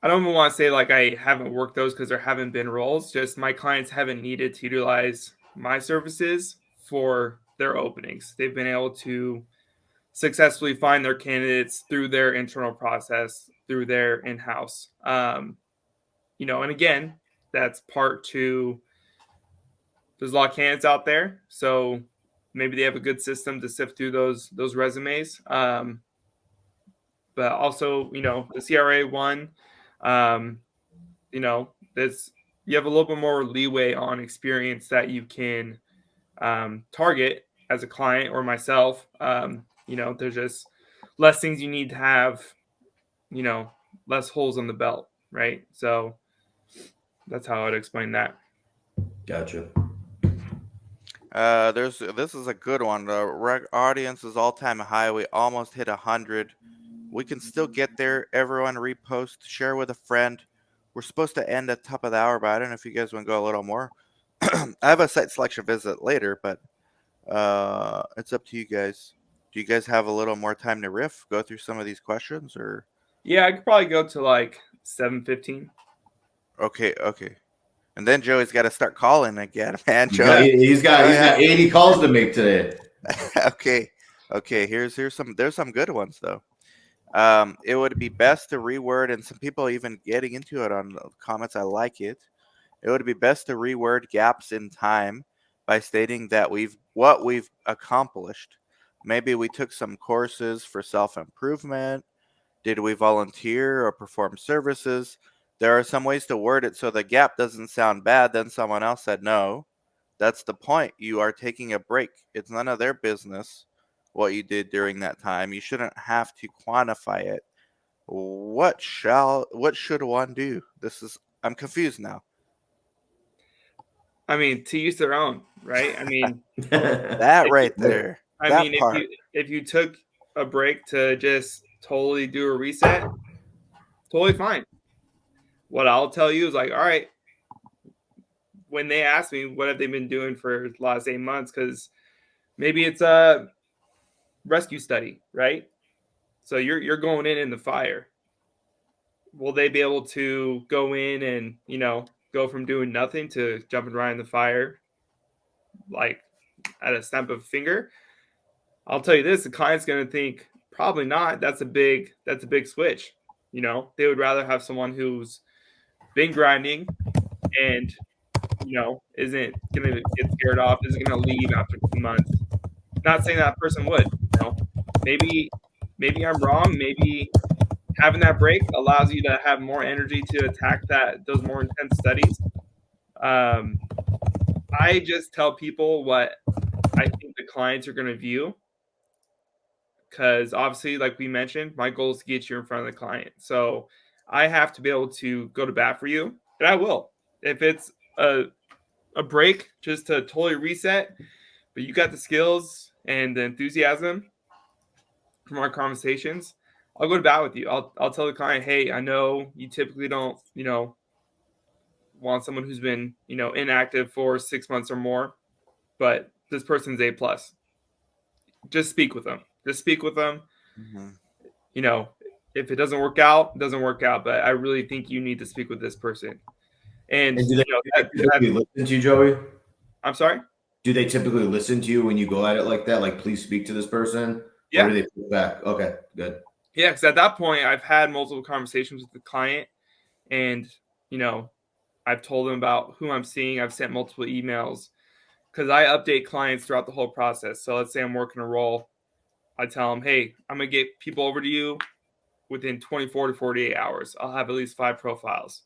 I don't even want to say like I haven't worked those because there haven't been roles. Just my clients haven't needed to utilize my services for their openings. They've been able to successfully find their candidates through their internal process, through their in-house. And again, that's part to, there's a lot of candidates out there. So maybe they have a good system to sift through those resumes. But also, the CRA one, that's, you have a little bit more leeway on experience that you can target as a client or myself. There's just less things you need to have, less holes on the belt, right? So that's how I'd explain that. Gotcha. This is a good one. The audience is all-time high. We almost hit 100. We can still get there. Everyone repost, share with a friend. We're supposed to end at the top of the hour, but I don't know if you guys want to go a little more. I have a site selection visit later, but it's up to you guys. Do you guys have a little more time to riff, go through some of these questions, or? Yeah, I could probably go to like 7:15. Okay. And then Joey's got to start calling again, man. Joey, he's got 80 calls to make today. Okay. There's some good ones though. It would be best to reword, and some people even getting into it on the comments. I like it. It would be best to reword gaps in time by stating that what we've accomplished. Maybe we took some courses for self-improvement. Did we volunteer or perform services? There are some ways to word it so the gap doesn't sound bad. Then someone else said, no, that's the point. You are taking a break. It's none of their business what you did during that time. You shouldn't have to quantify it. What should one do? I'm confused now. I mean, to each their own, right? I mean, that right there. If you took a break to just totally do a reset, totally fine. What I'll tell you is like, all right, when they ask me what have they been doing for the last 8 months, because maybe it's a rescue study, right? So you're going in the fire. Will they be able to go in and, go from doing nothing to jumping right in the fire, like at a snap of a finger? I'll tell you this, the client's going to think probably not. That's a big switch. They would rather have someone who's been grinding and, isn't going to get scared off, isn't going to leave after 2 months. Not saying that person would, maybe I'm wrong. Maybe having that break allows you to have more energy to attack those more intense studies. I just tell people what I think the clients are going to view, because obviously, like we mentioned, my goal is to get you in front of the client. So I have to be able to go to bat for you, and I will. If it's a break just to totally reset, but you got the skills and the enthusiasm from our conversations, I'll go to bat with you. I'll tell the client, hey, I know you typically don't, want someone who's been, inactive for 6 months or more, but this person's A+. Just speak with them. Mm-hmm. if it doesn't work out, it doesn't work out. But I really think you need to speak with this person. And And do you they know, typically listen to you, Joey? I'm sorry. Do they typically listen to you when you go at it like that? Like, please speak to this person, or Yeah, do they pull back? Okay, good. yeah. Because at that point, I've had multiple conversations with the client, and you know, I've told them about who I'm seeing. I've sent multiple emails because I update clients throughout the whole process. So let's say I'm working a role, I tell them, hey, I'm gonna get people over to you within 24 to 48 hours. I'll have at least 5 profiles.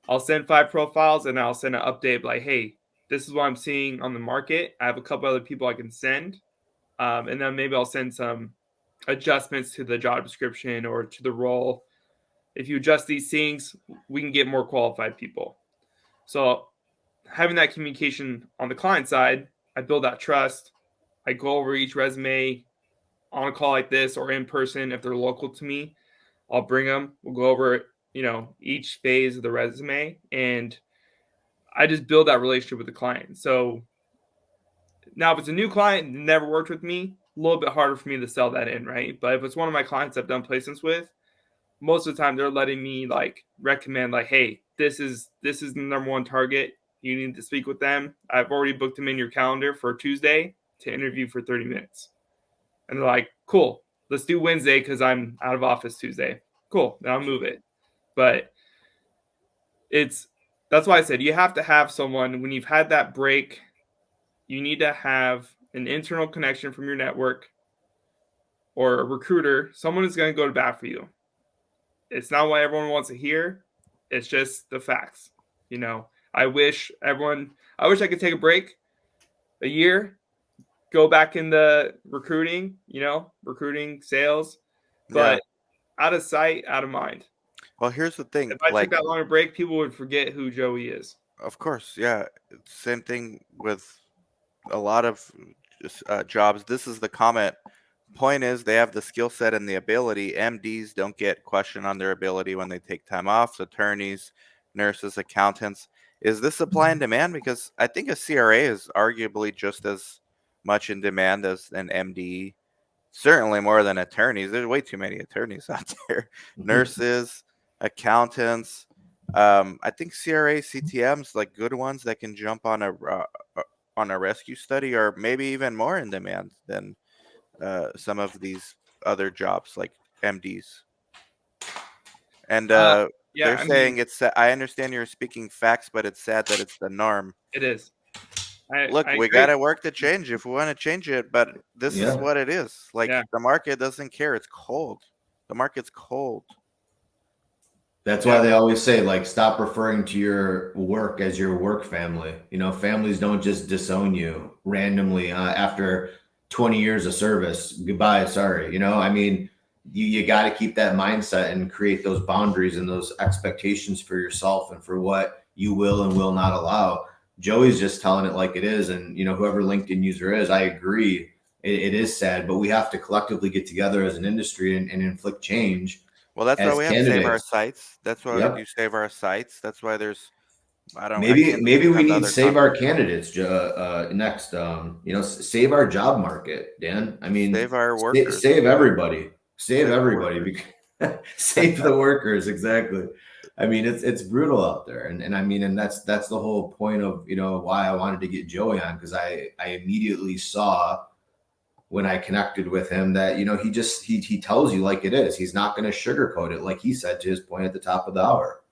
I'll send 5 profiles and I'll send an update like, hey, this is what I'm seeing on the market. I have a couple other people I can send. And then maybe I'll send some adjustments to the job description or to the role. If you adjust these things, we can get more qualified people. So having that communication on the client side, I build that trust. I go over each resume on a call like this or in person if they're local to me. I'll bring them. We'll go over, each phase of the resume, and I just build that relationship with the client. So now, if it's a new client never worked with me, a little bit harder for me to sell that in, right? But if it's one of my clients I've done placements with, most of the time they're letting me like recommend like, hey, this is the number one target. You need to speak with them. I've already booked them in your calendar for Tuesday to interview for 30 minutes. And they're like, cool, let's do Wednesday because I'm out of office Tuesday. Cool, then I'll move it. But that's why I said you have to have someone when you've had that break. You need to have an internal connection from your network or a recruiter. Someone is going to go to bat for you. It's not what everyone wants to hear. It's just the facts. I wish I could take a break, a year, go back in the recruiting, recruiting, sales, but out of sight, out of mind. Well, here's the thing. If I Like, took that longer break, people would forget who Joey is. of course, yeah. Same thing with a lot of jobs. This is the comment. Point is, they have the skill set and the ability. MDs don't get questioned on their ability when they take time off. Attorneys, nurses, accountants. Is this supply and demand? Because I think a CRA is arguably just as much in demand as an MD. Certainly more than attorneys. There's way too many attorneys out there. Nurses, accountants. I think CRA, CTMs, like good ones that can jump on a rescue study, are maybe even more in demand than some of these other jobs like MDs. And Yeah, they're I saying mean, I understand you're speaking facts, but it's sad that it's the norm. it is. I Look, we agree. gotta work to change if we want to change it, but this is Yeah. what it is. Like, Yeah. the market doesn't care. It's cold. The market's cold. That's Yeah. why they always say, like, stop referring to your work as your work family. Families don't just disown you randomly after 20 years of service. Goodbye, sorry. I mean, you got to keep that mindset and create those boundaries and those expectations for yourself and for what you will and will not allow. Joey's just telling it like it is. And, whoever LinkedIn user is, I agree. It is sad, but we have to collectively get together as an industry and inflict change Well, that's why as we have Save Our candidates. Sites. That's why we Yep. do Save Our Sites. That's why there's I Maybe can't think maybe of we the need other save our conference. candidates next. Save our job market, Dan. I mean, Save our workers. save everybody. Save Save the everybody. workers. Save the workers. Exactly. I mean, it's brutal out there, and I mean, and that's the whole point of why I wanted to get Joey on, because I immediately saw when I connected with him that he tells you like it is. He's not going to sugarcoat it, like he said to his point at the top of the hour.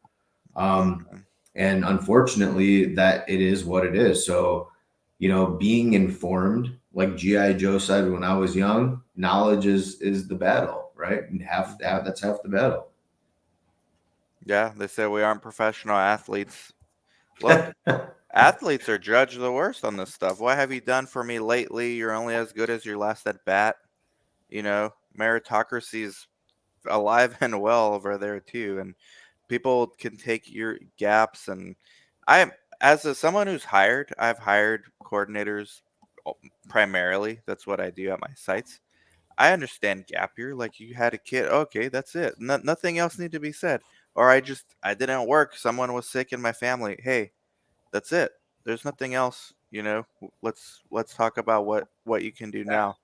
Mhm. And unfortunately, that it is what it is. So, being informed, like GI Joe said when I was young, knowledge is the battle, right? And that's half the battle. Yeah, they say we aren't professional athletes. Look, athletes are judged the worst on this stuff. What have you done for me lately? You're only as good as your last at bat. Meritocracy is alive and well over there too, and people can take your gaps. And as someone who's hired, I've hired coordinators primarily. That's what I do at my sites. I understand gap year. Like, you had a kid, okay, that's it. Nothing else need to be said. Or I didn't work. Someone was sick in my family. Hey, that's it. There's nothing else. Let's talk about what you can do now.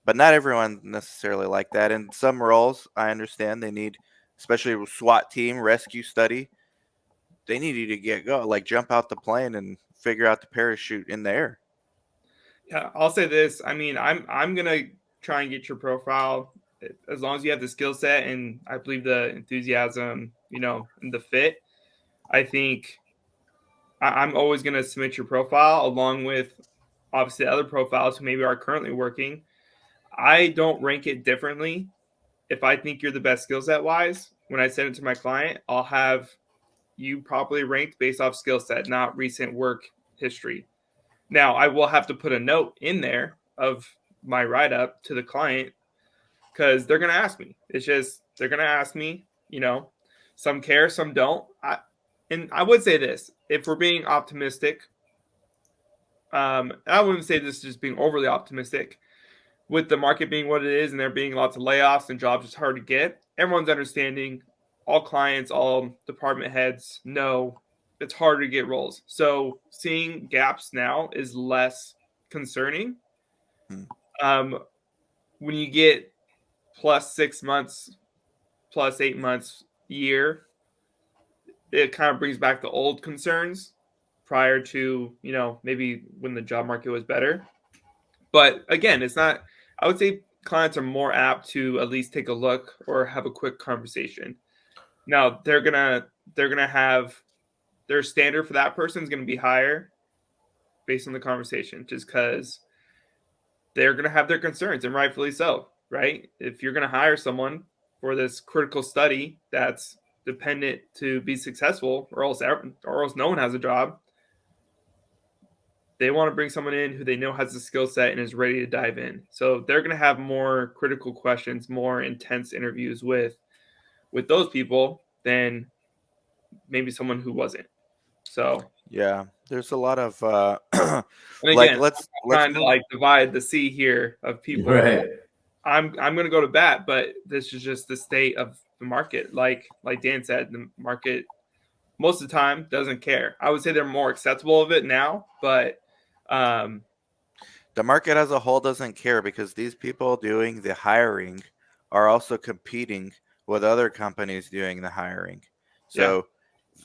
but not everyone necessarily like that. In some roles, I understand they need, especially with SWAT team, rescue study, they need you to get go, like jump out the plane and figure out the parachute in the air. Yeah, I'll say this. I mean, I'm gonna try and get your profile as long as you have the skill set and I believe the enthusiasm, and the fit. I think I'm always gonna submit your profile along with obviously other profiles who maybe are currently working. I don't rank it differently. If I think you're the best skill set wise, when I send it to my client, I'll have you properly ranked based off skill set, not recent work history. Now, I will have to put a note in there of my write up to the client because they're going to ask me. It's just, they're going to ask me, some care, some don't. And I would say this if we're being optimistic, I wouldn't say this is just being overly optimistic with the market being what it is and there being lots of layoffs and jobs it's hard to get. Everyone's understanding, all clients, all department heads know it's harder to get roles. So seeing gaps now is less concerning. Hmm. When you get plus 6 months, plus 8 months, year, it kind of brings back the old concerns prior to, maybe when the job market was better. But again, it's not, I would say clients are more apt to at least take a look or have a quick conversation. Now they're gonna have their standard for that person is gonna be higher based on the conversation, just because they're gonna have their concerns and rightfully so, right? If you're gonna hire someone for this critical study that's dependent to be successful, or else no one has a job, they want to bring someone in who they know has the skill set and is ready to dive in. So they're going to have more critical questions, more intense interviews with those people than maybe someone who wasn't. So Yeah, there's a lot of and like again, let's trying to move. like divide the sea here of people. Right. I'm going to go to bat, but this is just the state of the market. Like Dan said, the market most of the time doesn't care. I would say they're more acceptable of it now, but The market as a whole doesn't care because these people doing the hiring are also competing with other companies doing the hiring. yeah. So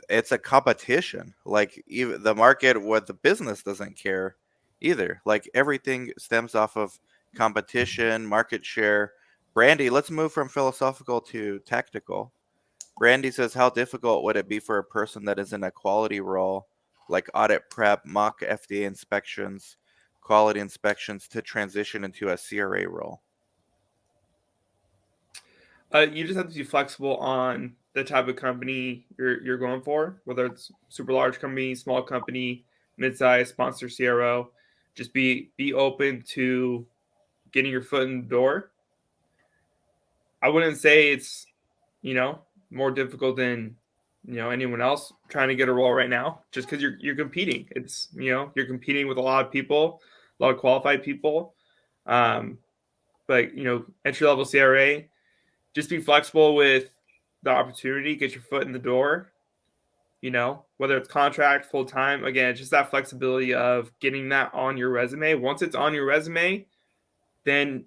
it's a competition. Like even the market with the business doesn't care either. Like everything stems off of competition, market share. Brandy, let's move from philosophical to tactical. Brandy says, how difficult would it be for a person that is in a quality role, like audit prep, mock FDA inspections, quality inspections, to transition into a CRA role? You just have to be flexible on the type of company you're going for, whether it's super large company, small company, mid-size, sponsor CRO. Just be open to getting your foot in the door. I wouldn't say it's, more difficult than, anyone else trying to get a role right now, just because you're competing. It's, you're competing with a lot of people, a lot of qualified people. But entry level CRA, just be flexible with the opportunity, get your foot in the door, whether it's contract, full time. Again, it's just that flexibility of getting that on your resume. Once it's on your resume, then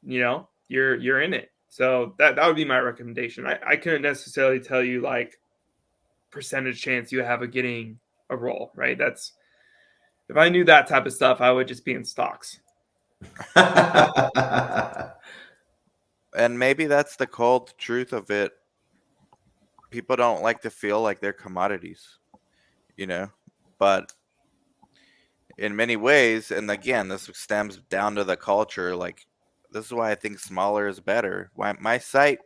you're in it. So that would be my recommendation. I couldn't necessarily tell you like percentage chance you have of getting a role, right? That's if I knew that type of stuff, I would just be in stocks. And maybe that's the cold truth of it. People don't like to feel like they're commodities, you know? But in many ways, and again, this stems down to the culture, like, this is why I think smaller is better. Why my site,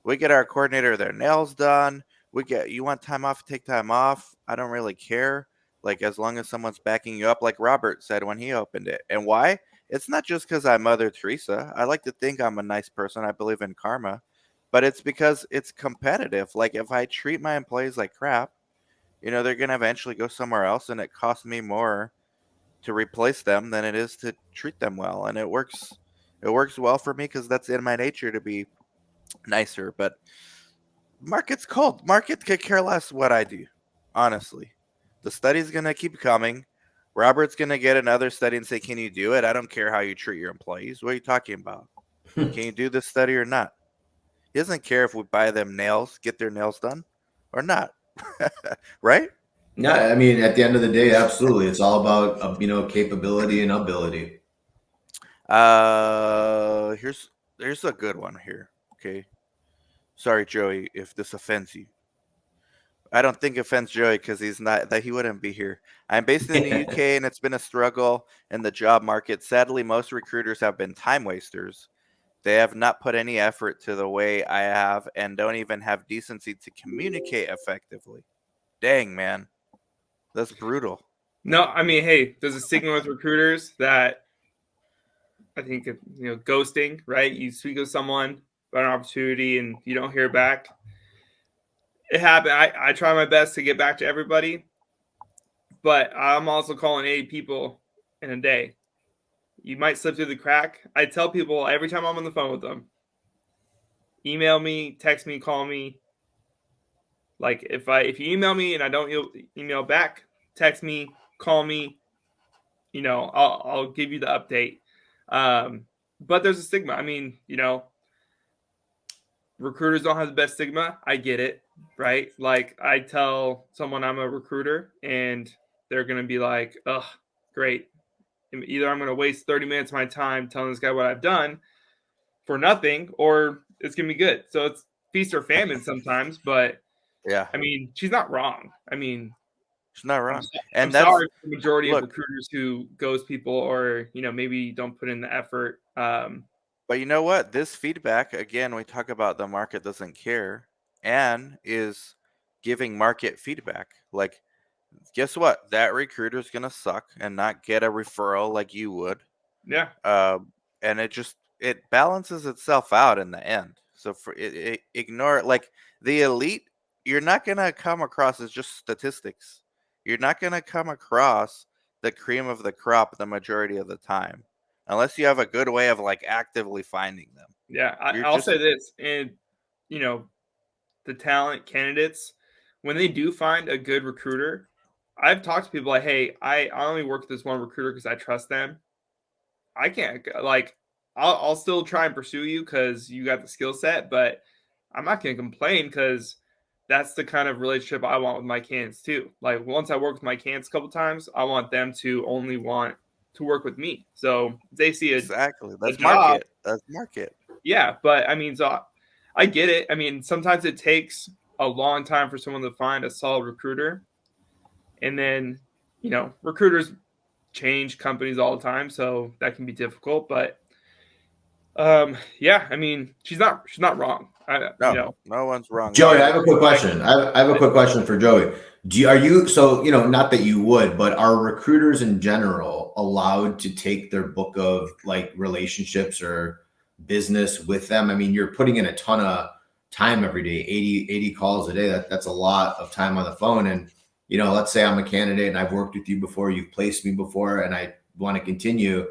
we get our coordinator their nails done. You want time off, take time off. I don't really care. Like, as long as someone's backing you up, like Robert said when he opened it. And why? It's not just because I'm Mother Teresa. I like to think I'm a nice person. I believe in karma. But it's because it's competitive. Like, if I treat my employees like crap, they're going to eventually go somewhere else, and it costs me more to replace them than it is to treat them well. And it works well for me because that's in my nature to be nicer. But market's cold. Market could care less what I do, honestly. The study's gonna keep coming. Robert's going to get another study and say, can you do it? I don't care how you treat your employees. What are you talking about? Can you do this study or not? He doesn't care if we buy them nails, get their nails done or not. Right? Yeah, I mean, at the end of the day, absolutely. It's all about, capability and ability. Here's a good one here. Okay. Sorry, Joey, if this offends you. I don't think it offends Joey because he wouldn't be here. I'm based in the UK and it's been a struggle in the job market. Sadly, most recruiters have been time wasters. They have not put any effort to the way I have and don't even have decency to communicate effectively. Dang, man. That's brutal. No, I mean, hey, there's a stigma with recruiters that I think, ghosting, right? You speak with someone about an opportunity and you don't hear back. It happened. I try my best to get back to everybody, but I'm also calling 80 people in a day. You might slip through the crack. I tell people every time I'm on the phone with them, email me, text me, call me. Like if you email me and I don't email back, text me, call me. I'll give you the update. But there's a stigma. I mean, recruiters don't have the best stigma. I get it, right? Like I tell someone I'm a recruiter and they're going to be like, oh, great. Either I'm going to waste 30 minutes of my time telling this guy what I've done for nothing, or it's going to be good. So it's feast or famine sometimes, but yeah, I mean, she's not wrong. I mean, she's not wrong. I'm sorry for the majority of recruiters who ghost people or, maybe don't put in the effort. But you know what? This feedback, again, we talk about the market doesn't care and is giving market feedback. Like, guess what? That recruiter is going to suck and not get a referral like you would. Yeah. And it balances itself out in the end. So ignore it. Like the elite, you're not going to come across as just statistics. You're not going to come across the cream of the crop the majority of the time. Unless you have a good way of like actively finding them. Yeah, I'll say this, and the talent candidates, when they do find a good recruiter, I've talked to people like, hey, I only work with this one recruiter because I trust them. I can't I'll still try and pursue you because you got the skill set, but I'm not going to complain because that's the kind of relationship I want with my candidates too. Like once I work with my candidates a couple times, I want them to only want to work with me. So they see exactly that's job, market. Yeah, but I mean, so I get it. I mean, sometimes it takes a long time for someone to find a solid recruiter, and then recruiters change companies all the time, so that can be difficult. But yeah, I mean, she's not wrong. No one's wrong. Joey, I have a quick question. I have a quick question for Joey. Not that you would, but are recruiters in general allowed to take their book of like relationships or business with them? I mean, you're putting in a ton of time every day, 80 calls a day. That's a lot of time on the phone. And, let's say I'm a candidate and I've worked with you before, you've placed me before, and I want to continue.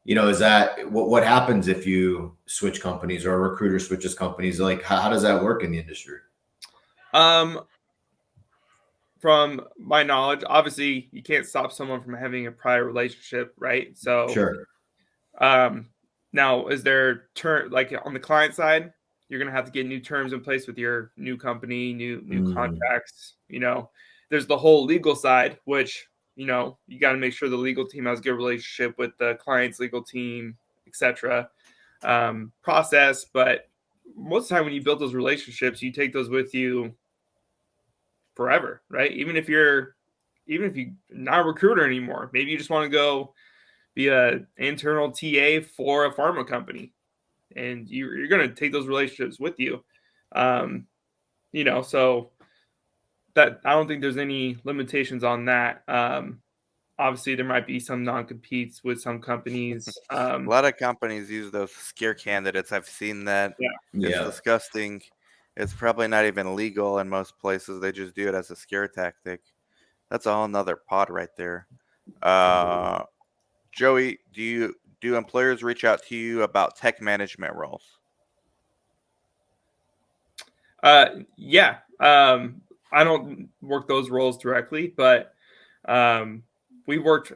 Is that what happens if you switch companies or a recruiter switches companies? Like, how does that work in the industry? From my knowledge, obviously you can't stop someone from having a prior relationship, right? So sure. Now is there like on the client side, you're going to have to get new terms in place with your new company, new contracts. There's the whole legal side, which you got to make sure the legal team has a good relationship with the client's legal team, etc. Process. But most of the time when you build those relationships, you take those with you forever, right? Even if you're not a recruiter anymore, maybe you just want to go be an internal TA for a pharma company, and you're going to take those relationships with you. So that I don't think there's any limitations on that. Obviously, there might be some non-competes with some companies. A lot of companies use those scare candidates. I've seen that. Yeah. It's disgusting. It's probably not even legal in most places. They just do it as a scare tactic. That's a whole nother pod right there. Joey, do employers reach out to you about tech management roles? Yeah. I don't work those roles directly, but we've worked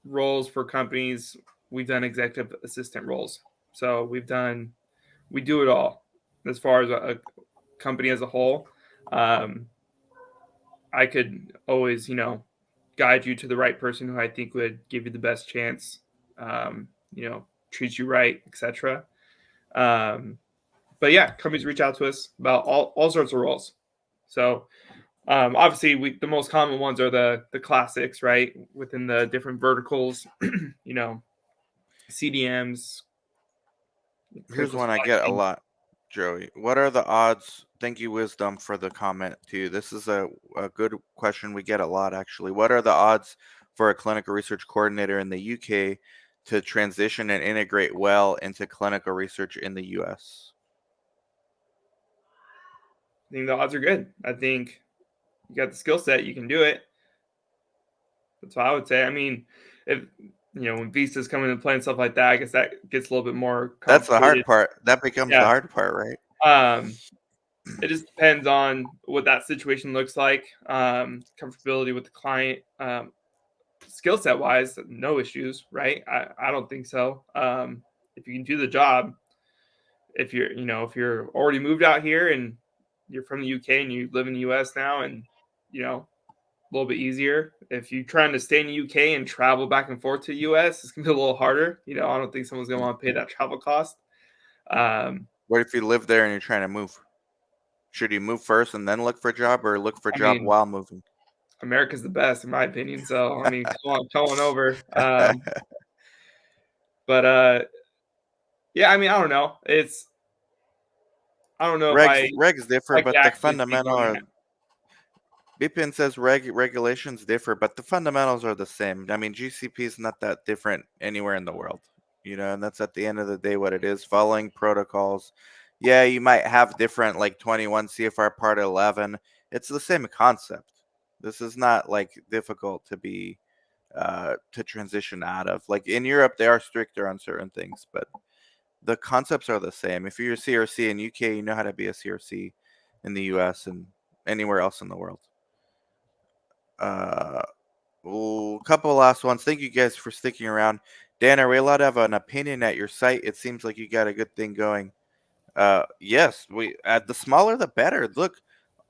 roles for companies. We've done executive assistant roles. So we do it all as far as a company as a whole. I could always, guide you to the right person who I think would give you the best chance, treat you right, etc. But yeah, companies reach out to us about all sorts of roles. So obviously, the most common ones are the classics, right? Within the different verticals, CDMs. Here's Clinical one I supply get a chain. lot, Joey. What are the odds? Thank you, Wisdom, for the comment too. This is a good question we get a lot, actually. What are the odds for a clinical research coordinator in the UK to transition and integrate well into clinical research in the US? I think the odds are good. I think you got the skill set, you can do it. That's what I would say. I mean, if when visas come into play and stuff like that, I guess that gets a little bit more That's the hard complicated. part. That becomes the Yeah. hard part, right? It just depends on what that situation looks like. Comfortability with the client. Skill set wise, no issues, right? I don't think so. If you can do the job, if you're already moved out here and you're from the UK and you live in the US now, and a little bit easier. If you're trying to stay in the UK and travel back and forth to the US, it's gonna be a little harder. I don't think someone's gonna want to pay that travel cost. What if you live there and you're trying to move? Should you move first and then look for a job, or look for a I job mean, while moving? America's the best in my opinion. So I mean, come on over. But yeah, I mean, I don't know. I don't know if Regs differ, I could but the actually speak fundamental on are that. BPN says regulations differ, but the fundamentals are the same. I mean, GCP is not that different anywhere in the world, and that's at the end of the day what it is. Following protocols. Yeah, you might have different, like 21 CFR Part 11. It's the same concept. This is not like difficult to be to transition out of. Like in Europe, they are stricter on certain things, but the concepts are the same. If you're a CRC in UK, you know how to be a CRC in the US and anywhere else in the world. Couple last ones. Thank you guys for sticking around. Dan, are we allowed to have an opinion at your site? It seems like you got a good thing going. Yes, the smaller the better. Look,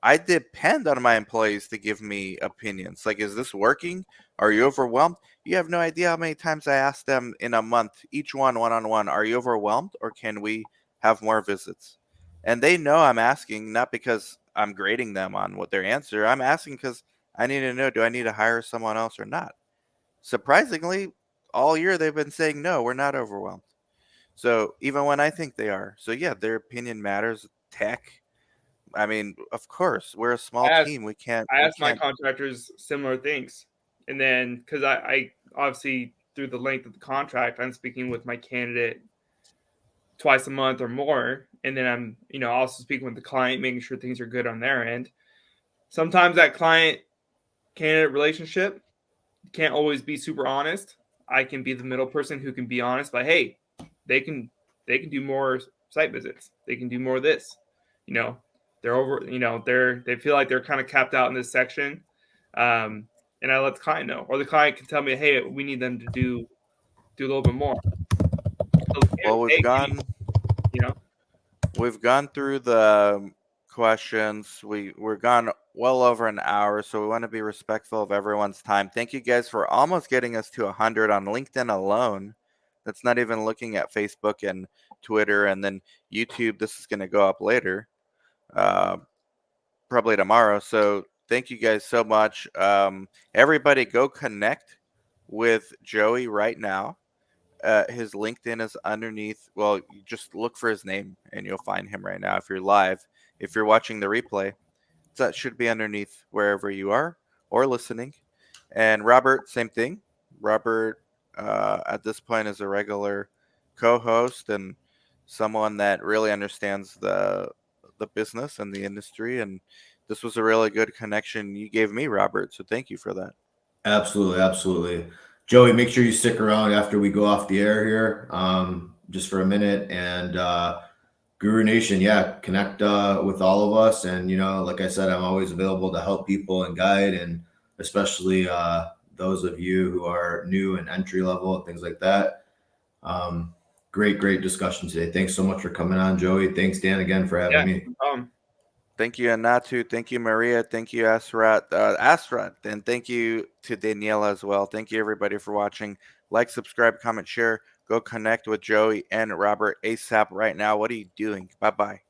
I depend on my employees to give me opinions. Like, is this working? Are you overwhelmed? You have no idea how many times I ask them in a month, each one-on-one, are you overwhelmed, or can we have more visits? And they know I'm asking, not because I'm grading them on what their answer. I'm asking because I need to know, do I need to hire someone else or not? Surprisingly, all year they've been saying, no, we're not overwhelmed. So even when I think they are. So yeah, their opinion matters. Tech. I mean, of course, we're a small I asked team. We can't. I asked my contractors similar things, and then because I obviously through the length of the contract, I'm speaking with my candidate twice a month or more, and then I'm also speaking with the client, making sure things are good on their end. Sometimes that client candidate relationship can't always be super honest. I can be the middle person who can be honest, but hey, they can do more site visits. They can do more of this. They're over. They feel like they're kind of capped out in this section, and I let the client know, or the client can tell me, hey, we need them to do a little bit more. So, Well, hey, we've gone through the questions. We're gone well over an hour, so we want to be respectful of everyone's time. Thank you guys for almost getting us to 100 on LinkedIn alone. That's not even looking at Facebook and Twitter and then YouTube. This is going to go up later, probably tomorrow. So thank you guys so much. Everybody go connect with Joey right now. His LinkedIn is underneath. Well, you just look for his name and you'll find him right now. If you're live, if you're watching the replay, that should be underneath wherever you are or listening. And Robert, same thing. Robert, at this point, is a regular co-host and someone that really understands the business and the industry. And this was a really good connection you gave me, Robert. So thank you for that. Absolutely, absolutely. Joey, make sure you stick around after we go off the air here, just for a minute. And Guru Nation, yeah, connect with all of us. And like I said, I'm always available to help people and guide, and especially those of you who are new and entry level, things like that. Great discussion today. Thanks so much for coming on, Joey. Thanks, Dan, again for having me. Thank you, Anatu. Thank you, Maria. Thank you, Asrat. And thank you to Daniela as well. Thank you, everybody, for watching. Like, subscribe, comment, share. Go connect with Joey and Robert ASAP right now. What are you doing? Bye-bye.